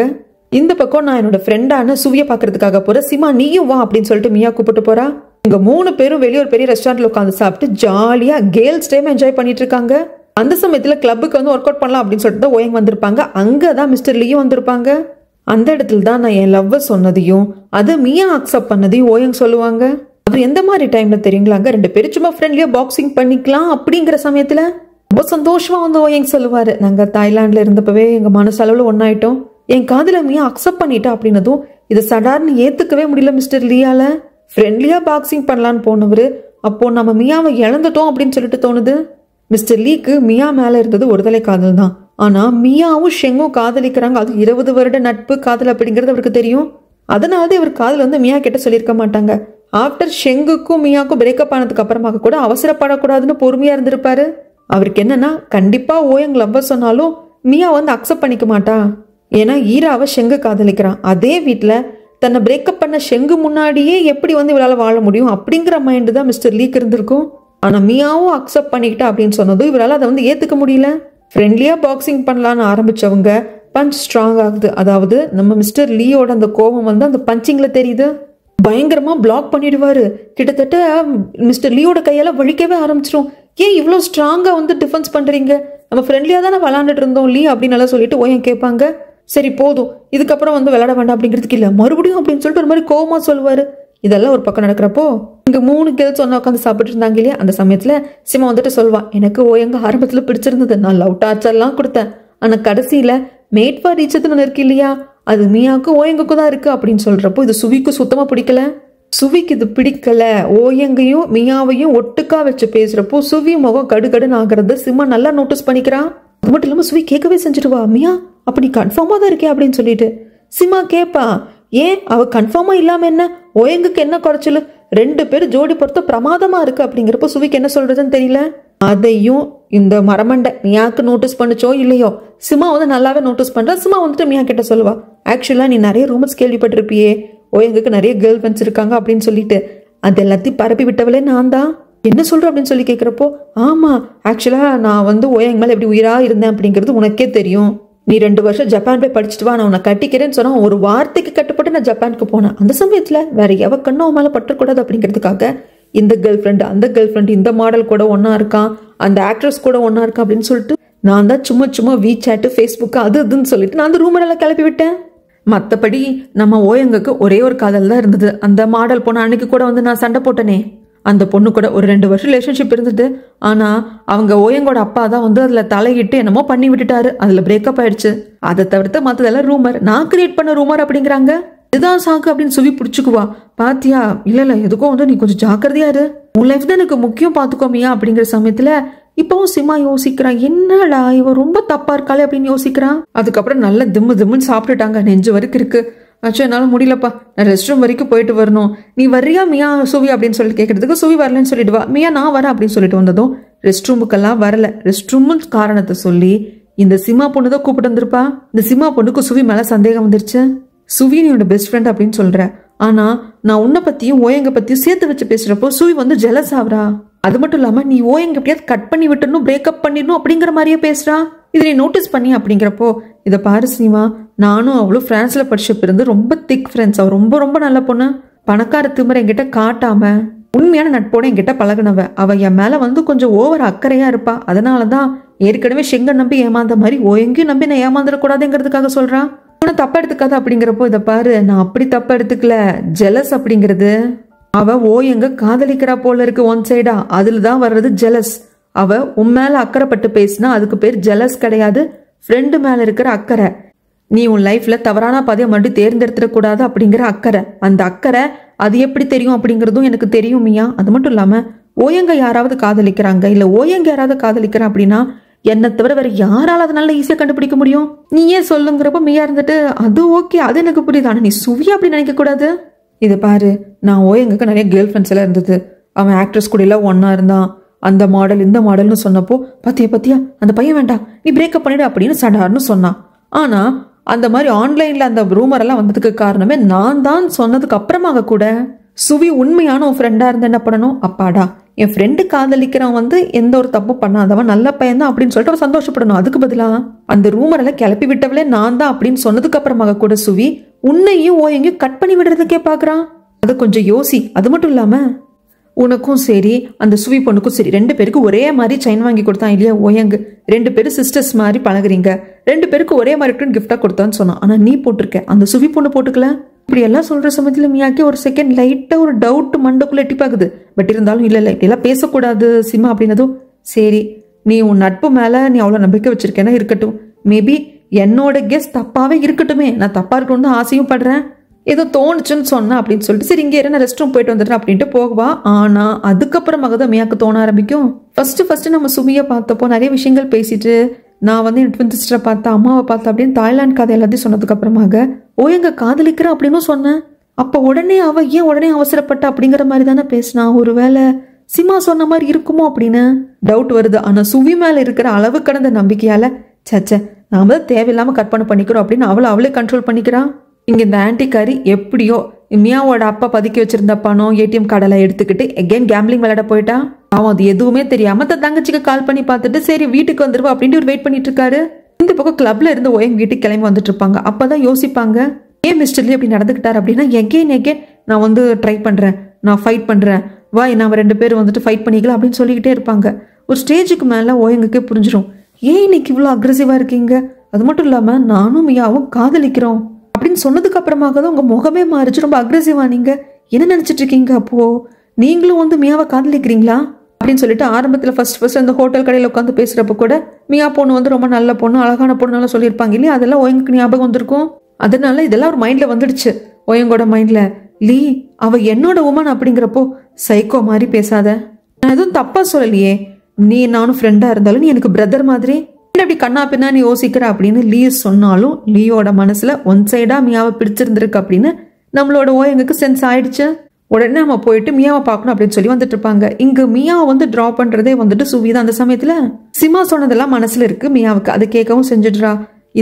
A: இந்த பக்கம் நான் என்னோட ஃப்ரெண்டான சுவிய பாக்குறதுக்காக போற சிமா நீயும் வா அப்படின்னு சொல்லிட்டு மியா கூப்பிட்டு போறா. இங்க 3 பேரும் வெளியே ஒரு பெரிய ரெஸ்டாரண்ட்ல உட்காந்து சாப்பிட்டு ஜாலியா கேர்ள்ஸ் டைம் என்ஜாய் பண்ணிட்டு இருக்காங்க. அந்த சமயத்துல கிளப்புக்கு வந்து ஒர்க் அவுட் பண்ணலாம் அப்படின்னு சொல்லிட்டு தான் ஓயங் வந்திருப்பாங்க. அங்கதான் மிஸ்டர் லீயும் வந்திருப்பாங்க. அந்த இடத்துல தான் நான் என் லவ் சொன்னதையும் அது மியா அக்செப்ட் பண்ணதையும் ஓயங் சொல்லுவாங்க. அவர் எந்த மாதிரி டைம்ல தெரியுங்களாங்க, 2 பேரும் சும்மா ஃப்ரெண்ட்லியா பாக்ஸிங் பண்ணிக்கலாம் அப்படிங்கிற சமயத்துல ரொம்ப சந்தோஷமா வந்து ஓயங் சொல்லுவாரு, நாங்க தாய்லாந்துல இருந்தப்பவே எங்க மனசளவுல ஒன்னாயிட்டோம், என் காதல மியா அக்செப்ட் பண்ணிட்டா அப்படின்னதும் இது சடார்னு ஏத்துக்கவே முடியல மிஸ்டர் லீயால. ஃப்ரெண்ட்லியா பாக்ஸிங் பண்ணலான்னு போனவரு அப்போ நம்ம மியாவை இழந்துட்டோம் அப்படின்னு சொல்லிட்டு தோணுது. மிஸ்டர் லீக்கு மியா மேல இருந்தது ஒருதலை காதல் தான். ஆனா மியாவும் ஷெங்கும் காதலிக்கிறாங்க. அது 20 வருட நட்பு காதல் அப்படிங்கிறது அவருக்கு தெரியும். அதனாலதான் இவர் காதல் வந்து மியா கிட்ட சொல்லியிருக்க மாட்டாங்க. ஆஃப்டர் ஷெங்குக்கும் மியாவுக்கும் பிரேக்கப் ஆனதுக்கு அப்புறமாக கூட அவசரப்படக்கூடாதுன்னு பொறுமையா இருந்திருப்பாரு. அவருக்கு என்னன்னா கண்டிப்பா ஓயங் லவ் சொன்னாலும் மியா வந்து அக்செப்ட் பண்ணிக்க மாட்டா. ஏன்னா ஈராவை ஷெங்கு காதலிக்கிறான். அதே வீட்டுல தன்னை பிரேக்கப் பண்ண ஷெங்கு முன்னாடியே எப்படி வந்து இவளால வாழ முடியும் அப்படிங்கிற மைண்டு தான் மிஸ்டர் லீக் இருந்திருக்கும். ஆனா மியாவும் அக்செப்ட் பண்ணிக்கிட்டா அப்படின்னு சொன்னதும் இவரால் அதை வந்து ஏத்துக்க முடியல. ஃப்ரெண்ட்லியா பாக்ஸிங் பண்ணலான்னு ஆரம்பிச்சவங்க பஞ்ச் ஸ்ட்ராங் ஆகுது. அதாவது நம்ம மிஸ்டர் லீயோட அந்த கோபம் வந்து அந்த பஞ்சிங்ல தெரியுது. பயங்கரமா பிளாக் பண்ணிடுவாரு. கிட்டத்தட்ட மிஸ்டர் லீயோட கையால வலிக்கவே ஆரம்பிச்சிடும். ஏன் இவ்வளவு ஸ்ட்ராங்கா வந்து டிஃபென்ஸ் பண்றீங்க, நம்ம ஃப்ரெண்ட்லியா தானே விளாண்டுட்டு இருந்தோம் லீ அப்படின்னு எல்லாம் சொல்லிட்டு ஓயன் கேட்பாங்க. சரி போதும், இதுக்கப்புறம் வந்து விளையாட வேண்டாம் அப்படிங்கிறதுக்கு இல்ல மறுபடியும் அப்படின்னு சொல்லிட்டு ஒரு மாதிரி கோவமா சொல்லுவாரு. இதெல்லாம் ஒரு பக்கம் நடக்கிறப்போ இங்க 3 கேர்ள்ஸ் ஒன்னா உட்காந்து சாப்பிட்டு இருந்தாங்க இல்லையா, அந்த சமயத்துல சிமா வந்துட்டு சொல்வா, எனக்கு ஓயங்க ஆரம்பத்துல பிடிச்சிருந்தது, நான் லவ் டார்ச்சர்லாம் கொடுத்தேன், ஆனா கடைசியில மேட் ஃபார் ஈச்சதுன்னு ஒன்று இருக்கு இல்லையா, அது மியாவுக்கும் ஓயங்குக்கும் தான் இருக்கு அப்படின்னு சொல்றப்போ இது சுவிக்கு சுத்தமா பிடிக்கல. சுவிக்கு இது பிடிக்கல. ஓயங்கையும் மியாவையும் ஒட்டுக்கா வச்சு பேசுறப்போ சுவி முகம் கடுகடுன்னு ஆகிறது சிமா நல்லா நோட்டீஸ் பண்ணிக்கிறான். அது மட்டும் இல்லாம சுவி கேட்கவே செஞ்சுடுவா, மியா அப்படி கன்ஃபார்மா தான் இருக்கே அப்படின்னு சொல்லிட்டு. சிமா கேப்பா, ஏன் அவ கன்ஃபார்மா இல்லாம என்ன, ஓயங்குக்கு என்ன குறைச்சல், 2 பேரும் ஜோடி பொறுத்த பிரமாதமா இருக்கு அப்படிங்கிறப்ப சுவிக்கு என்ன சொல்றதுன்னு தெரியல. அதையும் இந்த மரமண்டை மியாக்கு நோட்டீஸ் பண்ணுச்சோ இல்லையோ சிமா வந்து நல்லாவே நோட்டீஸ் பண்றா. சிமா வந்துட்டு மியா கிட்ட சொல்லுவா, ஆக்சுவலா நீ நிறைய ரூமர்ஸ் கேள்விப்பட்டிருப்பியே, ஓயங்குக்கு நிறைய கேர்ள் ஃப்ரெண்ட்ஸ் இருக்காங்க அப்படின்னு சொல்லிட்டு, அது எல்லாத்தையும் பரப்பி விட்டவளே நான் தான். என்ன சொல்ற அப்படின்னு சொல்லி கேட்கிறப்போ, ஆமா ஆக்சுவலா நான் வந்து ஓயங் மேல எப்படி உயிரா இருந்தேன் அப்படிங்கிறது உனக்கே தெரியும். நீ 2 வருஷம் ஜப்பான் போய் படிச்சுட்டு வா, நான் உன்னை கட்டிக்கிறேன்னு சொன்னா ஒரு வார்த்தைக்கு கட்டுப்பட்டு நான் ஜப்பானுக்கு போனேன். அந்த சமயத்துல வேற எவ கண்ணோ மேல பற்றக்கூடாது அப்படிங்கிறதுக்காக இந்த கேர்ள் ஃப்ரெண்ட் அந்த கேர்ள் ஃப்ரெண்ட் இந்த மாடல் கூட ஒன்னா இருக்கான், அந்த ஆக்ட்ரஸ் கூட ஒன்னா இருக்கா அப்படின்னு சொல்லிட்டு நான் தான் சும்மா வீசாட் ஃபேஸ்புக் அது இதுன்னு சொல்லிட்டு நான் அந்த ரூமர் எல்லாம் கிளப்பி விட்டேன். மற்றபடி நம்ம ஓயங்குக்கு ஒரே ஒரு காதல் தான் இருந்தது. அந்த மாடல் பொண்ணு அன்னைக்கு கூட வந்து நான் சண்டை போட்டனே, அந்த பொண்ணு கூட ஒரு 2 வருஷம் ரிலேஷன்ஷிப் இருந்தது. ஆனா அவங்க ஓயங்கோட அப்பா தான் வந்து அதுல தலையிட்டு என்னமோ பண்ணி விட்டுட்டாரு, அதுல பிரேக்கப் ஆயிடுச்சு. அதை தவிர்த்து மற்றதெல்லாம் ரூமர், நான் கிரியேட் பண்ண ரூமர் அப்படிங்கிறாங்க. இதுதான் சாக்கு அப்படின்னு சொல்லி பிடிச்சுக்குவா. பாத்தியா, இல்ல எதுக்கும் வந்து நீ கொஞ்சம் ஜாக்கிரதையா இரு, உன் லைஃப் தான் எனக்கு முக்கியம் பாத்துக்கோமியா அப்படிங்கிற சமயத்துல இப்பவும் சிமா யோசிக்கிறான், என்னடா இவ ரொம்ப தப்பா இருக்காளே அப்படின்னு யோசிக்கிறான். அதுக்கப்புறம் நல்ல திம்முன்னு சாப்பிட்டுட்டாங்க, நெஞ்சு வரைக்கும் இருக்கு. ஆச்சா என்னால முடியலப்பா, நான் ரெஸ்ட் ரூம் வரைக்கும் போயிட்டு வரணும், நீ வர்றியா மியா சுவி அப்படின்னு சொல்லிட்டு கேட்கறதுக்கு சுவி வரலன்னு சொல்லிடுவா. மியா நான் வரேன் அப்படின்னு சொல்லிட்டு வந்ததும் ரெஸ்ட் ரூமுக்கெல்லாம் வரல, ரெஸ்ட் ரூம் காரணத்தை சொல்லி இந்த சிமா பொண்ணு தான் கூப்பிட்டு வந்திருப்பா. இந்த சிமா பொண்ணுக்கு சுவி மேல சந்தேகம் வந்துருச்சு. சுவி நீ உன்னோட பெஸ்ட் ஃப்ரெண்ட் அப்படின்னு சொல்ற, ஆனா நான் உன்னை பத்தியும் ஓயங்க பத்தியும் சேர்த்து வச்சு பேசுறப்போ சுவி வந்து ஜெலஸ் ஆகுறா. அது மட்டும் இல்லாம நீ ஓயங்க எப்படியாவது கட் பண்ணி விட்டுணும், பிரேக்கப் பண்ணிடணும் அப்படிங்கிற மாதிரியே பேசுறா. இதை நீ நோட்டீஸ் பண்ணி அப்படிங்கிறப்போ, இதை பாரு சினிமா, நானும் அவளும் பிரான்ஸ்ல படிச்சப்ப இருந்து ரொம்ப திக் ஃப்ரெண்ட்ஸ். அவ ரொம்ப நல்ல பொண்ணு, பணக்கார திமிர என்கிட்ட காட்டாம உண்மையான நட்போட என்கிட்ட பழகினவ. அவ என் மேல வந்து கொஞ்சம் ஓவர் அக்கறையா இருப்பா. அதனாலதான் ஏற்கனவே ஷெங்க நம்பி ஏமாந்த மாதிரி ஓயங்கையும் நம்பி நான் ஏமாந்துடக்கூடாதுங்கிறதுக்காக சொல்றான். தப்பா எடுத்துக்காத அப்படிங்கிறப்போ, இதை பாரு நான் அப்படி தப்பா எடுத்துக்கல, ஜெலஸ் அப்படிங்கிறது அவ ஓயங்க காதலிக்கிறா போல இருக்கு ஒன் சைடா, அதுலதான் வர்றது ஜெலஸ். அவ உன் மேல அக்கறைப்பட்டு பேசினா அதுக்கு பேர் ஜெலஸ் கிடையாது, ஃப்ரெண்டு மேல இருக்கிற அக்கறை. நீ உன் லைஃப்ல தவறான பாதையை மறுபடியும் தேர்ந்தெடுத்துடக்கூடாது அப்படிங்கிற அக்கறை. அந்த அக்கறை அது எப்படி தெரியும் அப்படிங்கிறதும் எனக்கு தெரியும் மியா. அது மட்டும் இல்லாம ஓயங்க யாராவது காதலிக்கிறாங்க, இல்ல ஓயங்க யாராவது காதலிக்கிறான் அப்படின்னா என்னை தவிர வேற யாரால அதனால ஈஸியா கண்டுபிடிக்க முடியும், நீயே சொல்லுங்கிறப்ப மியா இருந்துட்டு அது ஓகே அது எனக்கு புரியுது, ஆனா நீ சுவியா அப்படி நினைக்க கூடாது. இதை பாரு, நான் ஓயங்குக்கு நிறைய கேர்ள் ஃப்ரெண்ட்ஸ் எல்லாம் இருந்தது, அவன் ஆக்ட்ரஸ் கூட எல்லாம் ஒன்னா இருந்தான், அந்த மாடல் இந்த மாடல்னு சொன்னப்போ பாத்தியா அந்த பையன் வேண்டாம் நீ பிரேக்கப் பண்ணிடு அப்படின்னு சடார்னு சொன்னான். ஆனா அந்த மாதிரி ஆன்லைன்ல அந்த ரூமர் எல்லாம் வந்ததுக்கு காரணமே நான் தான் சொன்னதுக்கு அப்புறமாக கூட சுவி உண்மையான உன் ஃப்ரெண்டா இருந்து என்ன பண்ணணும், அப்பாடா என் ஃப்ரெண்டு காதலிக்கிறவன் வந்து எந்த ஒரு தப்பும் பண்ணாதவன் நல்ல பையன் தான் அப்படின்னு சொல்லிட்டு அவன் சந்தோஷப்படணும். அதுக்கு பதிலா அந்த ரூமர் எல்லாம் கிளப்பி விட்டவளே நான் தான் அப்படின்னு சொன்னதுக்கு அப்புறமாக கூட சுவி உன்னையும் எங்கேயும் கட் பண்ணி விடுறதுக்கே பாக்குறான். அது கொஞ்சம் யோசி. அது மட்டும் இல்லாம உனக்கும் சரி அந்த சுவி பொண்ணுக்கும் சரி 2 பேருக்கு ஒரே மாதிரி செயின் வாங்கி கொடுத்தான் இல்லையா ஓயங்கு. 2 பேரும் சிஸ்டர்ஸ் மாதிரி பழகுறீங்க, 2 பேருக்கு ஒரே மாதிரி கிஃப்டா கொடுத்தான்னு சொன்னான். ஆனா நீ போட்டிருக்க, அந்த சுவி பொண்ணு போட்டுக்கல. இப்படி எல்லாம் சொல்ற சமயத்துல மியாக்கி ஒரு செகண்ட் லைட்டா ஒரு டவுட் மண்டக்குள்ள எட்டி பாக்குது. பட் இருந்தாலும் இல்ல இப்படி எல்லாம் பேசக்கூடாது சிமா அப்படின்னதும் சரி நீ உன் நட்பு மேல நீ அவ்வளவு நம்பிக்கை வச்சிருக்கேன்னா இருக்கட்டும். மேபி என்னோட கெஸ் தப்பாவே இருக்கட்டுமே, நான் தப்பா இருக்கணும்னு ஆசையும் படுறேன், ஏதோ தோணுச்சுன்னு சொன்னா அப்படின்னு சொல்லிட்டு சரி இங்கே நான் ரெஸ்ட் ரூம் போயிட்டு வந்துடுறேன் அப்படின்ட்டு போகுவா. ஆனா அதுக்கப்புறமாக தான் மியாக்கு தோண ஆரம்பிக்கும். ஃபர்ஸ்ட் நம்ம சுமியை பார்த்தப்போ நிறைய விஷயங்கள் பேசிட்டு நான் வந்து என் ட்வின் சிஸ்டரை பார்த்தேன், அம்மாவை பார்த்தேன் அப்படின்னு தாய்லாந்து கதை எல்லாத்தையும் சொன்னதுக்கு அப்புறமாக எங்க காதலிக்கிறேன் அப்படின்னு சொன்னேன். அப்ப உடனே அவ ஏன் உடனே அவசரப்பட்ட அப்படிங்கிற மாதிரி தானே பேசினா. ஒருவேளை சிமா சொன்ன மாதிரி இருக்குமோ அப்படின்னு டவுட் வருது. ஆனா சுவி மேல இருக்கிற அளவு கடந்த நம்பிக்கையால சச்ச நாம தான் தேவையில்லாம கற்பனை பண்ணிக்கிறோம் அப்படின்னு அவளே கண்ட்ரோல் பண்ணிக்கிறான். இங்க இந்த ஆன்டிக்காரி எப்படியோ மியாவோட அப்பா பதுக்கி வச்சிருந்த பணம் ஏடிஎம் கார்டெல்லாம் எடுத்துக்கிட்டு எகெயின் கேம்பிளிங் விளையாட போயிட்டா. அவன் அது எதுவுமே தெரியாம தங்கச்சிக்கு கால் பண்ணி பார்த்துட்டு சரி வீட்டுக்கு வந்துருவா அப்படின்ட்டு ஒரு வெயிட் பண்ணிட்டு இருக்காரு. இந்த பக்கம் கிளப்ல இருந்து ஓயங் வீட்டுக்கு கிளம்பி வந்துட்டு இருப்பாங்க. அப்பதான் யோசிப்பாங்க ஏன் மிஸ்டர் லீ அப்படி நடந்துக்கிட்டாரு அப்படின்னா எகெயின் நான் வந்து ட்ரை பண்றேன், நான் ஃபைட் பண்றேன், வா நாம 2 பேரும் வந்துட்டு ஃபைட் பண்ணிக்கலாம் அப்படின்னு சொல்லிக்கிட்டே இருப்பாங்க. ஒரு ஸ்டேஜுக்கு மேல ஓயங்குக்கே புரிஞ்சிடும் ஏன் இன்னைக்கு இவ்வளவு அக்ரெசிவா இருக்கீங்க, அது மட்டும் இல்லாம நானும் மியாவும் காதலிக்கிறோம் அப்படின்னு சொன்னதுக்கு அப்புறமாக தான் உங்க முகமே மாறிச்சு, ரொம்ப அக்ரெசிவா நீங்க என்ன நினைச்சிட்டு இருக்கீங்க, அப்போ நீங்களும் வந்து மியாவை காதலிக்கிறீங்களா அப்படின்னு சொல்லிட்டு ஆரம்பத்துல ஃபர்ஸ்ட் அந்த ஹோட்டல் கடையில உட்காந்து பேசுறப்ப கூட மியா பொண்ணு வந்து ரொம்ப நல்ல பொண்ணு அழகான பொண்ணு சொல்லியிருப்பாங்க இல்லையா, அதெல்லாம் ஓயங்குக்கு ஞாபகம் வந்திருக்கும். அதனால இதெல்லாம் ஒரு மைண்ட்ல வந்துடுச்சு ஓயங்கோட மைண்ட்ல. லீ அவ என்னோட உமன் அப்படிங்கிறப்போ சைக்கோ மாதிரி பேசாத, நான் எதுவும் தப்பா சொல்லலையே, நீ நானும் ஃப்ரெண்டா இருந்தாலும் நீ எனக்கு பிரதர் மாதிரி அப்படி கண்ணா பின்னா நீ யோசிக்கிற அப்படின்னு லீ சொன்னாலும் லீயோட மனசுல ஒன் சைடா மியாவை பிடிச்சிருந்திருக்கு அப்படின்னு நம்மளோட ஓயங்குக்கு சென்ஸ் ஆயிடுச்சு. உடனே நம்ம போயிட்டு மியாவை பார்க்கணும் அப்படின்னு சொல்லி வந்துட்டு இருப்பாங்க. இங்க மியாவை வந்து டிரா பண்றதே வந்துட்டு சுவிதான். அந்த சமயத்துல சிமா சொன்னதெல்லாம் மனசுல இருக்கு மியாவுக்கு, அதை கேட்கவும் செஞ்சுடுறா.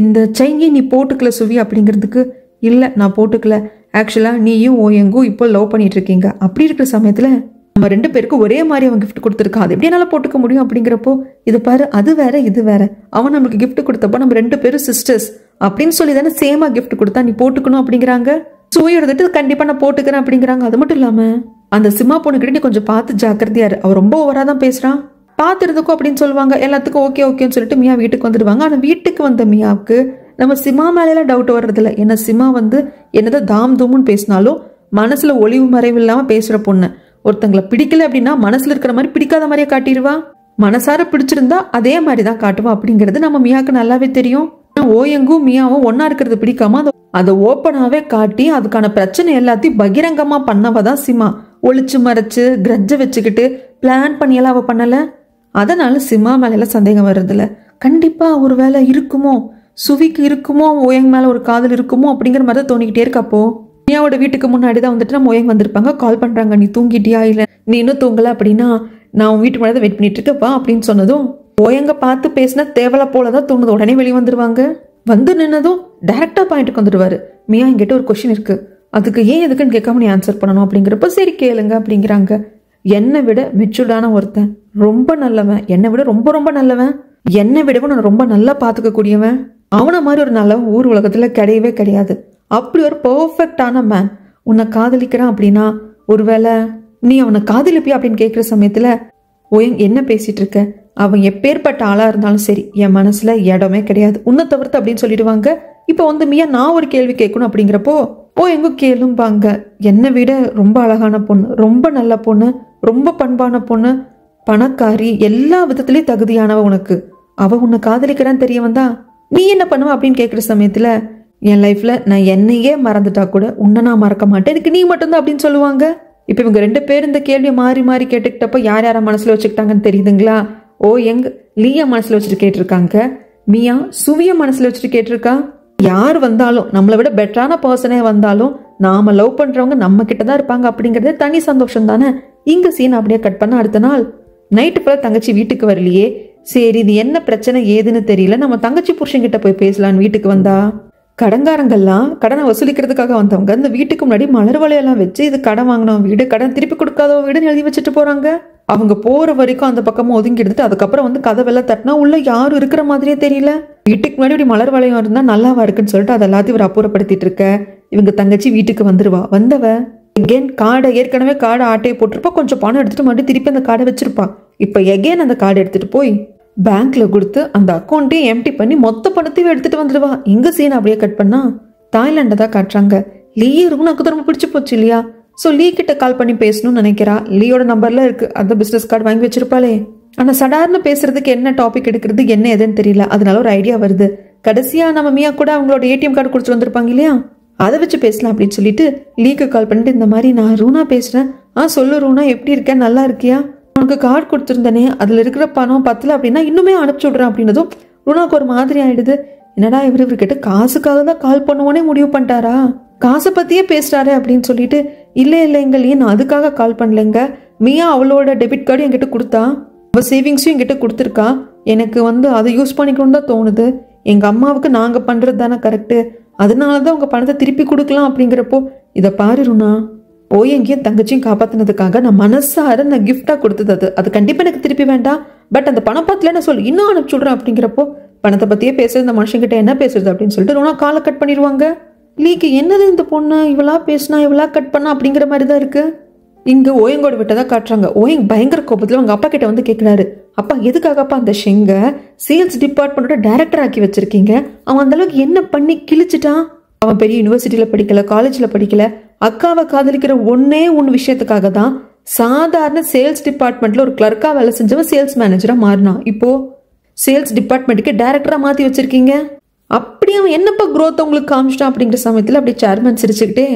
A: இந்த செயினை நீ போட்டுக்கல சுவி அப்படிங்கிறதுக்கு இல்ல நான் போட்டுக்கல, ஆக்சுவலா நீயும் ஓயங்கும் இப்போ லவ் பண்ணிட்டு இருக்கீங்க, அப்படி இருக்கிற சமயத்துல நம்ம 2 பேருக்கு ஒரே மாதிரி அவன் கிஃப்ட் கொடுத்துருக்கான், அது எப்படி என்னால போட்டுக்க முடியும் அப்படிங்கிறப்போ இது பாரு அது வேற இது வேற, அவன் நம்மளுக்கு கிஃப்ட் கொடுத்தப்போ நம்ம 2 பேரும் சிஸ்டர்ஸ் அப்படின்னு சொல்லி தானே சேமா கிஃப்ட் கொடுத்தா நீ போட்டுக்கணும் அப்படிங்கிறாங்க. சுவையோடது கண்டிப்பா நான் போட்டுக்கிறேன் அப்படிங்கிறாங்க. அது மட்டும் இல்லாம அந்த சிமா பொண்ணுகிட்ட நீ கொஞ்சம் பார்த்து ஜாக்கிரதையாரு, அவ ரொம்ப ஓவரா தான் பேசுறான், பாத்துறதுக்கும் அப்படின்னு சொல்லுவாங்க. எல்லாத்துக்கும் ஓகேன்னு சொல்லிட்டு மியா வீட்டுக்கு வந்துடுவாங்க. ஆனா வீட்டுக்கு வந்த மியாவுக்கு நம்ம சிமா மேலாம் டவுட் வர்றது இல்லை. ஏன்னா சிமா வந்து என்னதான் தாம் தூம்னு பேசினாலும் மனசுல ஒளிவு மறைவு இல்லாம பேசுற பொண்ணு. ஒருத்தங்களை பிடிக்கல அப்படின்னா மனசுல இருக்கிற மாதிரி பிடிக்காத மாதிரியே காட்டிடுவா, மனசார பிடிச்சிருந்தா அதே மாதிரிதான் காட்டுவா அப்படிங்கிறது நம்ம மியாவுக்கு நல்லாவே தெரியும். ஓயங்கும் மியாவும் ஒன்னா இருக்கிறது பிடிக்காம அதை ஓப்பனாவே காட்டி அதுக்கான பிரச்சனை எல்லாத்தையும் பகிரங்கமா பண்ணவதான் சிமா. ஒளிச்சு மறைச்சு கிரட்ஜ வச்சுக்கிட்டு பிளான் பண்ணியெல்லாம் அவ பண்ணல. அதனால சிமா மேல சந்தேகம் வர்றதில்ல. கண்டிப்பா ஒரு வேலை இருக்குமோ, சுவிக்கு இருக்குமோ, ஓயங் மேல ஒரு காதல் இருக்குமோ அப்படிங்கிற மாதிரி தான் தோணிக்கிட்டே இருக்கப்போ மியாவோட வீட்டுக்கு முன்னாடிதான் வந்துட்டு நம்ம ஓயங் வந்திருப்பாங்க. கால் பண்றாங்க, நீ தூங்கிட்டியா இல்ல நீ இன்னும் தூங்கல அப்படின்னா நான் உன் வீட்டு முன்னாடி வெயிட் பண்ணிட்டு இருக்கப்பா அப்படின்னு சொன்னதும் ஓயங்க பார்த்து பேசினா தேவலை போலதான் தோணுது. உடனே வெளியே வந்துருவாங்க. வந்து நின்னதும் டைரக்டா பாயிண்ட்டுக்கு வந்துடுவாரு. மியா என்கிட்ட ஒரு கொஸ்டின் இருக்கு, அதுக்கு ஏன் எதுக்குன்னு கேட்காம நீ ஆன்சர் பண்ணணும் அப்படிங்கிறப்ப சரி கேளுங்க அப்படிங்கிறாங்க. என்னை விட மெச்சூர்டான ஒருத்தன், ரொம்ப நல்லவன், என்னை விட ரொம்ப ரொம்ப நல்லவன், என்னை விடவும் நான் ரொம்ப நல்லா பாத்துக்க கூடியவன், அவனை மாதிரி ஒரு நல்லவன் ஊர் உலகத்துல கிடையவே கிடையாது. அப்படி ஒரு பெர்ஃபெக்டான மேன் உன்னை காதலிக்கிறான் அப்படின்னா ஒருவேளை நீ அவனை காதலிப்பியா அப்படின்னு கேட்கிற சமயத்துல ஓயங் என்ன பேசிட்டு இருக்க, அவன் எப்பேற்பட்ட ஆளா இருந்தாலும் சரி என் மனசுல இடமே கிடையாது உன்னை தவிர்த்து அப்படின்னு சொல்லிடுவாங்க. இப்ப வந்து மியா நான் ஒரு கேள்வி கேட்கணும் அப்படிங்கிறப்போ எங்கும் கேளும்பாங்க. என்னை விட ரொம்ப அழகான பொண்ணு, ரொம்ப நல்ல பொண்ணு, ரொம்ப பண்பான பொண்ணு, பணக்காரி, எல்லா விதத்திலயும் தகுதியானவ உனக்கு, அவ உன்னை காதலிக்கிறான்னு தெரிய வந்தா நீ என்ன பண்ணுவ அப்படின்னு கேட்கிற சமயத்துல என் லைஃப்ல நான் என்னையே மறந்துட்டா கூட உன்னை நான் மறக்க மாட்டேன், எனக்கு நீ மட்டும்தான் அப்படின்னு சொல்லுவாங்க. இப்ப இவங்க 2 பேரும் இந்த கேள்வியை மாறி மாறி கேட்டுக்கிட்டப்ப யார் யார மனசுல வச்சுக்கிட்டாங்கன்னு தெரியுதுங்களா. லீயா மனசுல வச்சுட்டு கேட்டிருக்காங்க, மியா சுவிய மனசுல வச்சுட்டு கேட்டிருக்கா. யார் வந்தாலும் நம்மளை விட பெட்டரான பர்சனே வந்தாலும் நாம லவ் பண்றவங்க நம்ம கிட்டதான் இருப்பாங்க அப்படிங்கறது தனி சந்தோஷம் தானே. இங்க சீன் அப்படியே கட் பண்ண அடுத்த நாள் நைட்டு ஃபுல்லா தங்கச்சி வீட்டுக்கு வரலையே, சரி இது என்ன பிரச்சனை ஏதுன்னு தெரியல, நம்ம தங்கச்சி புருஷன் கிட்ட போய் பேசலான்னு வீட்டுக்கு வந்தா கடன்காரங்கள்லாம் கடனை வசூலிக்கிறதுக்காக வந்தவங்க இந்த வீட்டுக்கு முன்னாடி மலர் வளையெல்லாம் வச்சு இது கடன் வாங்கினோம் வீடு, கடன் திருப்பி கொடுக்காத வீடுன்னு எழுதி வச்சுட்டு போறாங்க. அவங்க போற வரைக்கும் அந்த பக்கமா ஒதுங்கி எடுத்துட்டு அதுக்கப்புறம் வந்து கதவெல்லாம் தட்டினா உள்ள யாரும் இருக்கிற மாதிரியே தெரியல. வீட்டுக்கு முன்னாடி இப்படி மலர் வளையம் இருந்தா நல்லாவா இருக்குன்னு சொல்லிட்டு அதை எல்லாத்தையும் இவர் அப்புறப்படுத்திட்டு இருக்க. இவங்க தங்கச்சி வீட்டுக்கு வந்துருவா. வந்தவ எகேன் கார்டை ஏற்கனவே கார்டை ஆட்டையை போட்டிருப்பா, கொஞ்சம் பணம் எடுத்துட்டு மறுபடியும் திருப்பி அந்த கார்டை வச்சிருப்பா. இப்ப எகேன் அந்த கார்டை எடுத்துட்டு போய் பேங்க்ல கொடுத்து அந்த அக்கௌண்ட்டையும் எம்டி பண்ணி மொத்த பணத்தையும் எடுத்துட்டு வந்துடுவா. எங்க சீன் அப்படியே கட் பண்ணா தாய்லாண்டை தான் காட்டுறாங்க. லீ ரூனாக்கு ரொம்ப பிடிச்சு போச்சு இல்லையா? ஸோ லீ கிட்ட கால் பண்ணி பேசணும்னு நினைக்கிறா. லீயோட நம்பர்ல இருக்கு அந்த பிசினஸ் கார்டு வாங்கி வச்சிருப்பாளே. ஆனா சடார்னு பேசுறதுக்கு என்ன டாபிக் எடுக்கிறது என்ன எதுன்னு தெரியல. அதனால ஒரு ஐடியா வருது. கடைசியா நம்ம மியா கூட அவங்களோட ஏடிஎம் கார்டு கொடுத்துட்டு வந்திருப்பாங்க இல்லையா, அதை வச்சு பேசலாம் அப்படின்னு சொல்லிட்டு லீக்கு கால் பண்ணிட்டு இந்த மாதிரி நான் ரூனா பேசுறேன். சொல்லு ரூனா, எப்படி இருக்கேன், நல்லா இருக்கியா? உனக்கு கார்டு கொடுத்துருந்தனே அதுல இருக்கிற பணம் பத்தல அப்படின்னா இன்னுமே அனுப்பிச்சு விடுறேன் அப்படின்னதும் ரூனாக்கு ஒரு மாதிரி ஆயிடுது. என்னடா இவர்கிட்ட காசுக்காக தான் கால் பண்ணுவோனே முடிவு பண்ணிட்டாரா, காசை பத்தியே பேசுறாரு அப்படின்னு சொல்லிட்டு இல்ல எங்களையே நான் அதுக்காக கால் பண்ணலைங்க. மியா அவளோட டெபிட் கார்டு என்கிட்ட கொடுத்தா, அவ சேவிங்ஸும் என்கிட்ட கொடுத்துருக்கா. எனக்கு வந்து அதை யூஸ் பண்ணிக்கணும்னு தான் தோணுது. எங்க அம்மாவுக்கு நாங்க பண்றது தானே கரெக்டு, அதனாலதான் உங்க பணத்தை திருப்பி கொடுக்கலாம் அப்படிங்கிறப்போ இதை பாரு ரூனா, போய் எங்கேயும் தங்கச்சியும் காப்பாத்தினதுக்காக நான் மனசார நான் கிஃப்டா கொடுத்தது அது கண்டிப்பா எனக்கு திருப்பி வேண்டாம். பட் அந்த பணம் பத்தில நான் சொல்லி இன்னும் அனுப்பிச்சு விடுறேன் அப்படிங்கிறப்போ பணத்தை பத்தியே பேசுறது இந்த மனுஷங்கிட்ட என்ன பேசுறது அப்படின்னு சொல்லிட்டு ரூனா காலை கட் பண்ணிடுவாங்க. லீக்கு என்னது இந்த பொண்ணு இவளா பேசினா இவளா கட் பண்ணா அப்படிங்கிற மாதிரி தான் இருக்கு. இங்க ஓயங்கோட விட்டதான் காட்டுறாங்க. ஓயங் பயங்கர கோபத்துல அவங்க அப்பா கிட்ட வந்து கேட்கிறாரு, அப்பா எதுக்காகப்பா அந்த ஷெங்க சேல்ஸ் டிபார்ட்மெண்டோட டைரக்டர் ஆக்கி வச்சிருக்கீங்க? அவன் அந்த அளவுக்கு என்ன பண்ணி கிழிச்சிட்டான்? அவன் பெரிய யூனிவர்சிட்டியில படிக்கல, காலேஜ்ல படிக்கல, அக்காவை காதலிக்கிற ஒன்னே விஷயத்துக்காக தான் சாதாரண சேல்ஸ் டிபார்ட்மெண்ட்ல ஒரு கிளர்க்கா வேலை செஞ்சவன் சேல்ஸ் மேனேஜரா மாறினான். இப்போ சேல்ஸ் டிபார்ட்மெண்ட்டுக்கு டைரக்டரா மாத்தி வச்சிருக்கீங்க. அப்படி அவன் என்னப்பா growth உங்களுக்கு காமிச்சிட்டான் அப்படிங்கிற சமயத்துல அப்படியே சேர்மன் சிரிச்சுக்கிட்டே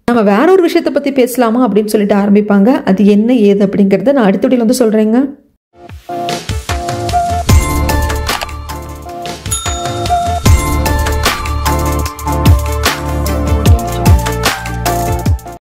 A: நம்ம வேற ஒரு விஷயத்த பத்தி பேசலாமா அப்படின்னு சொல்லிட்டு ஆரம்பிப்பாங்க. அது என்ன ஏது அப்படிங்கறத நான் அடுத்த வீடியோல வந்து சொல்றேங்க.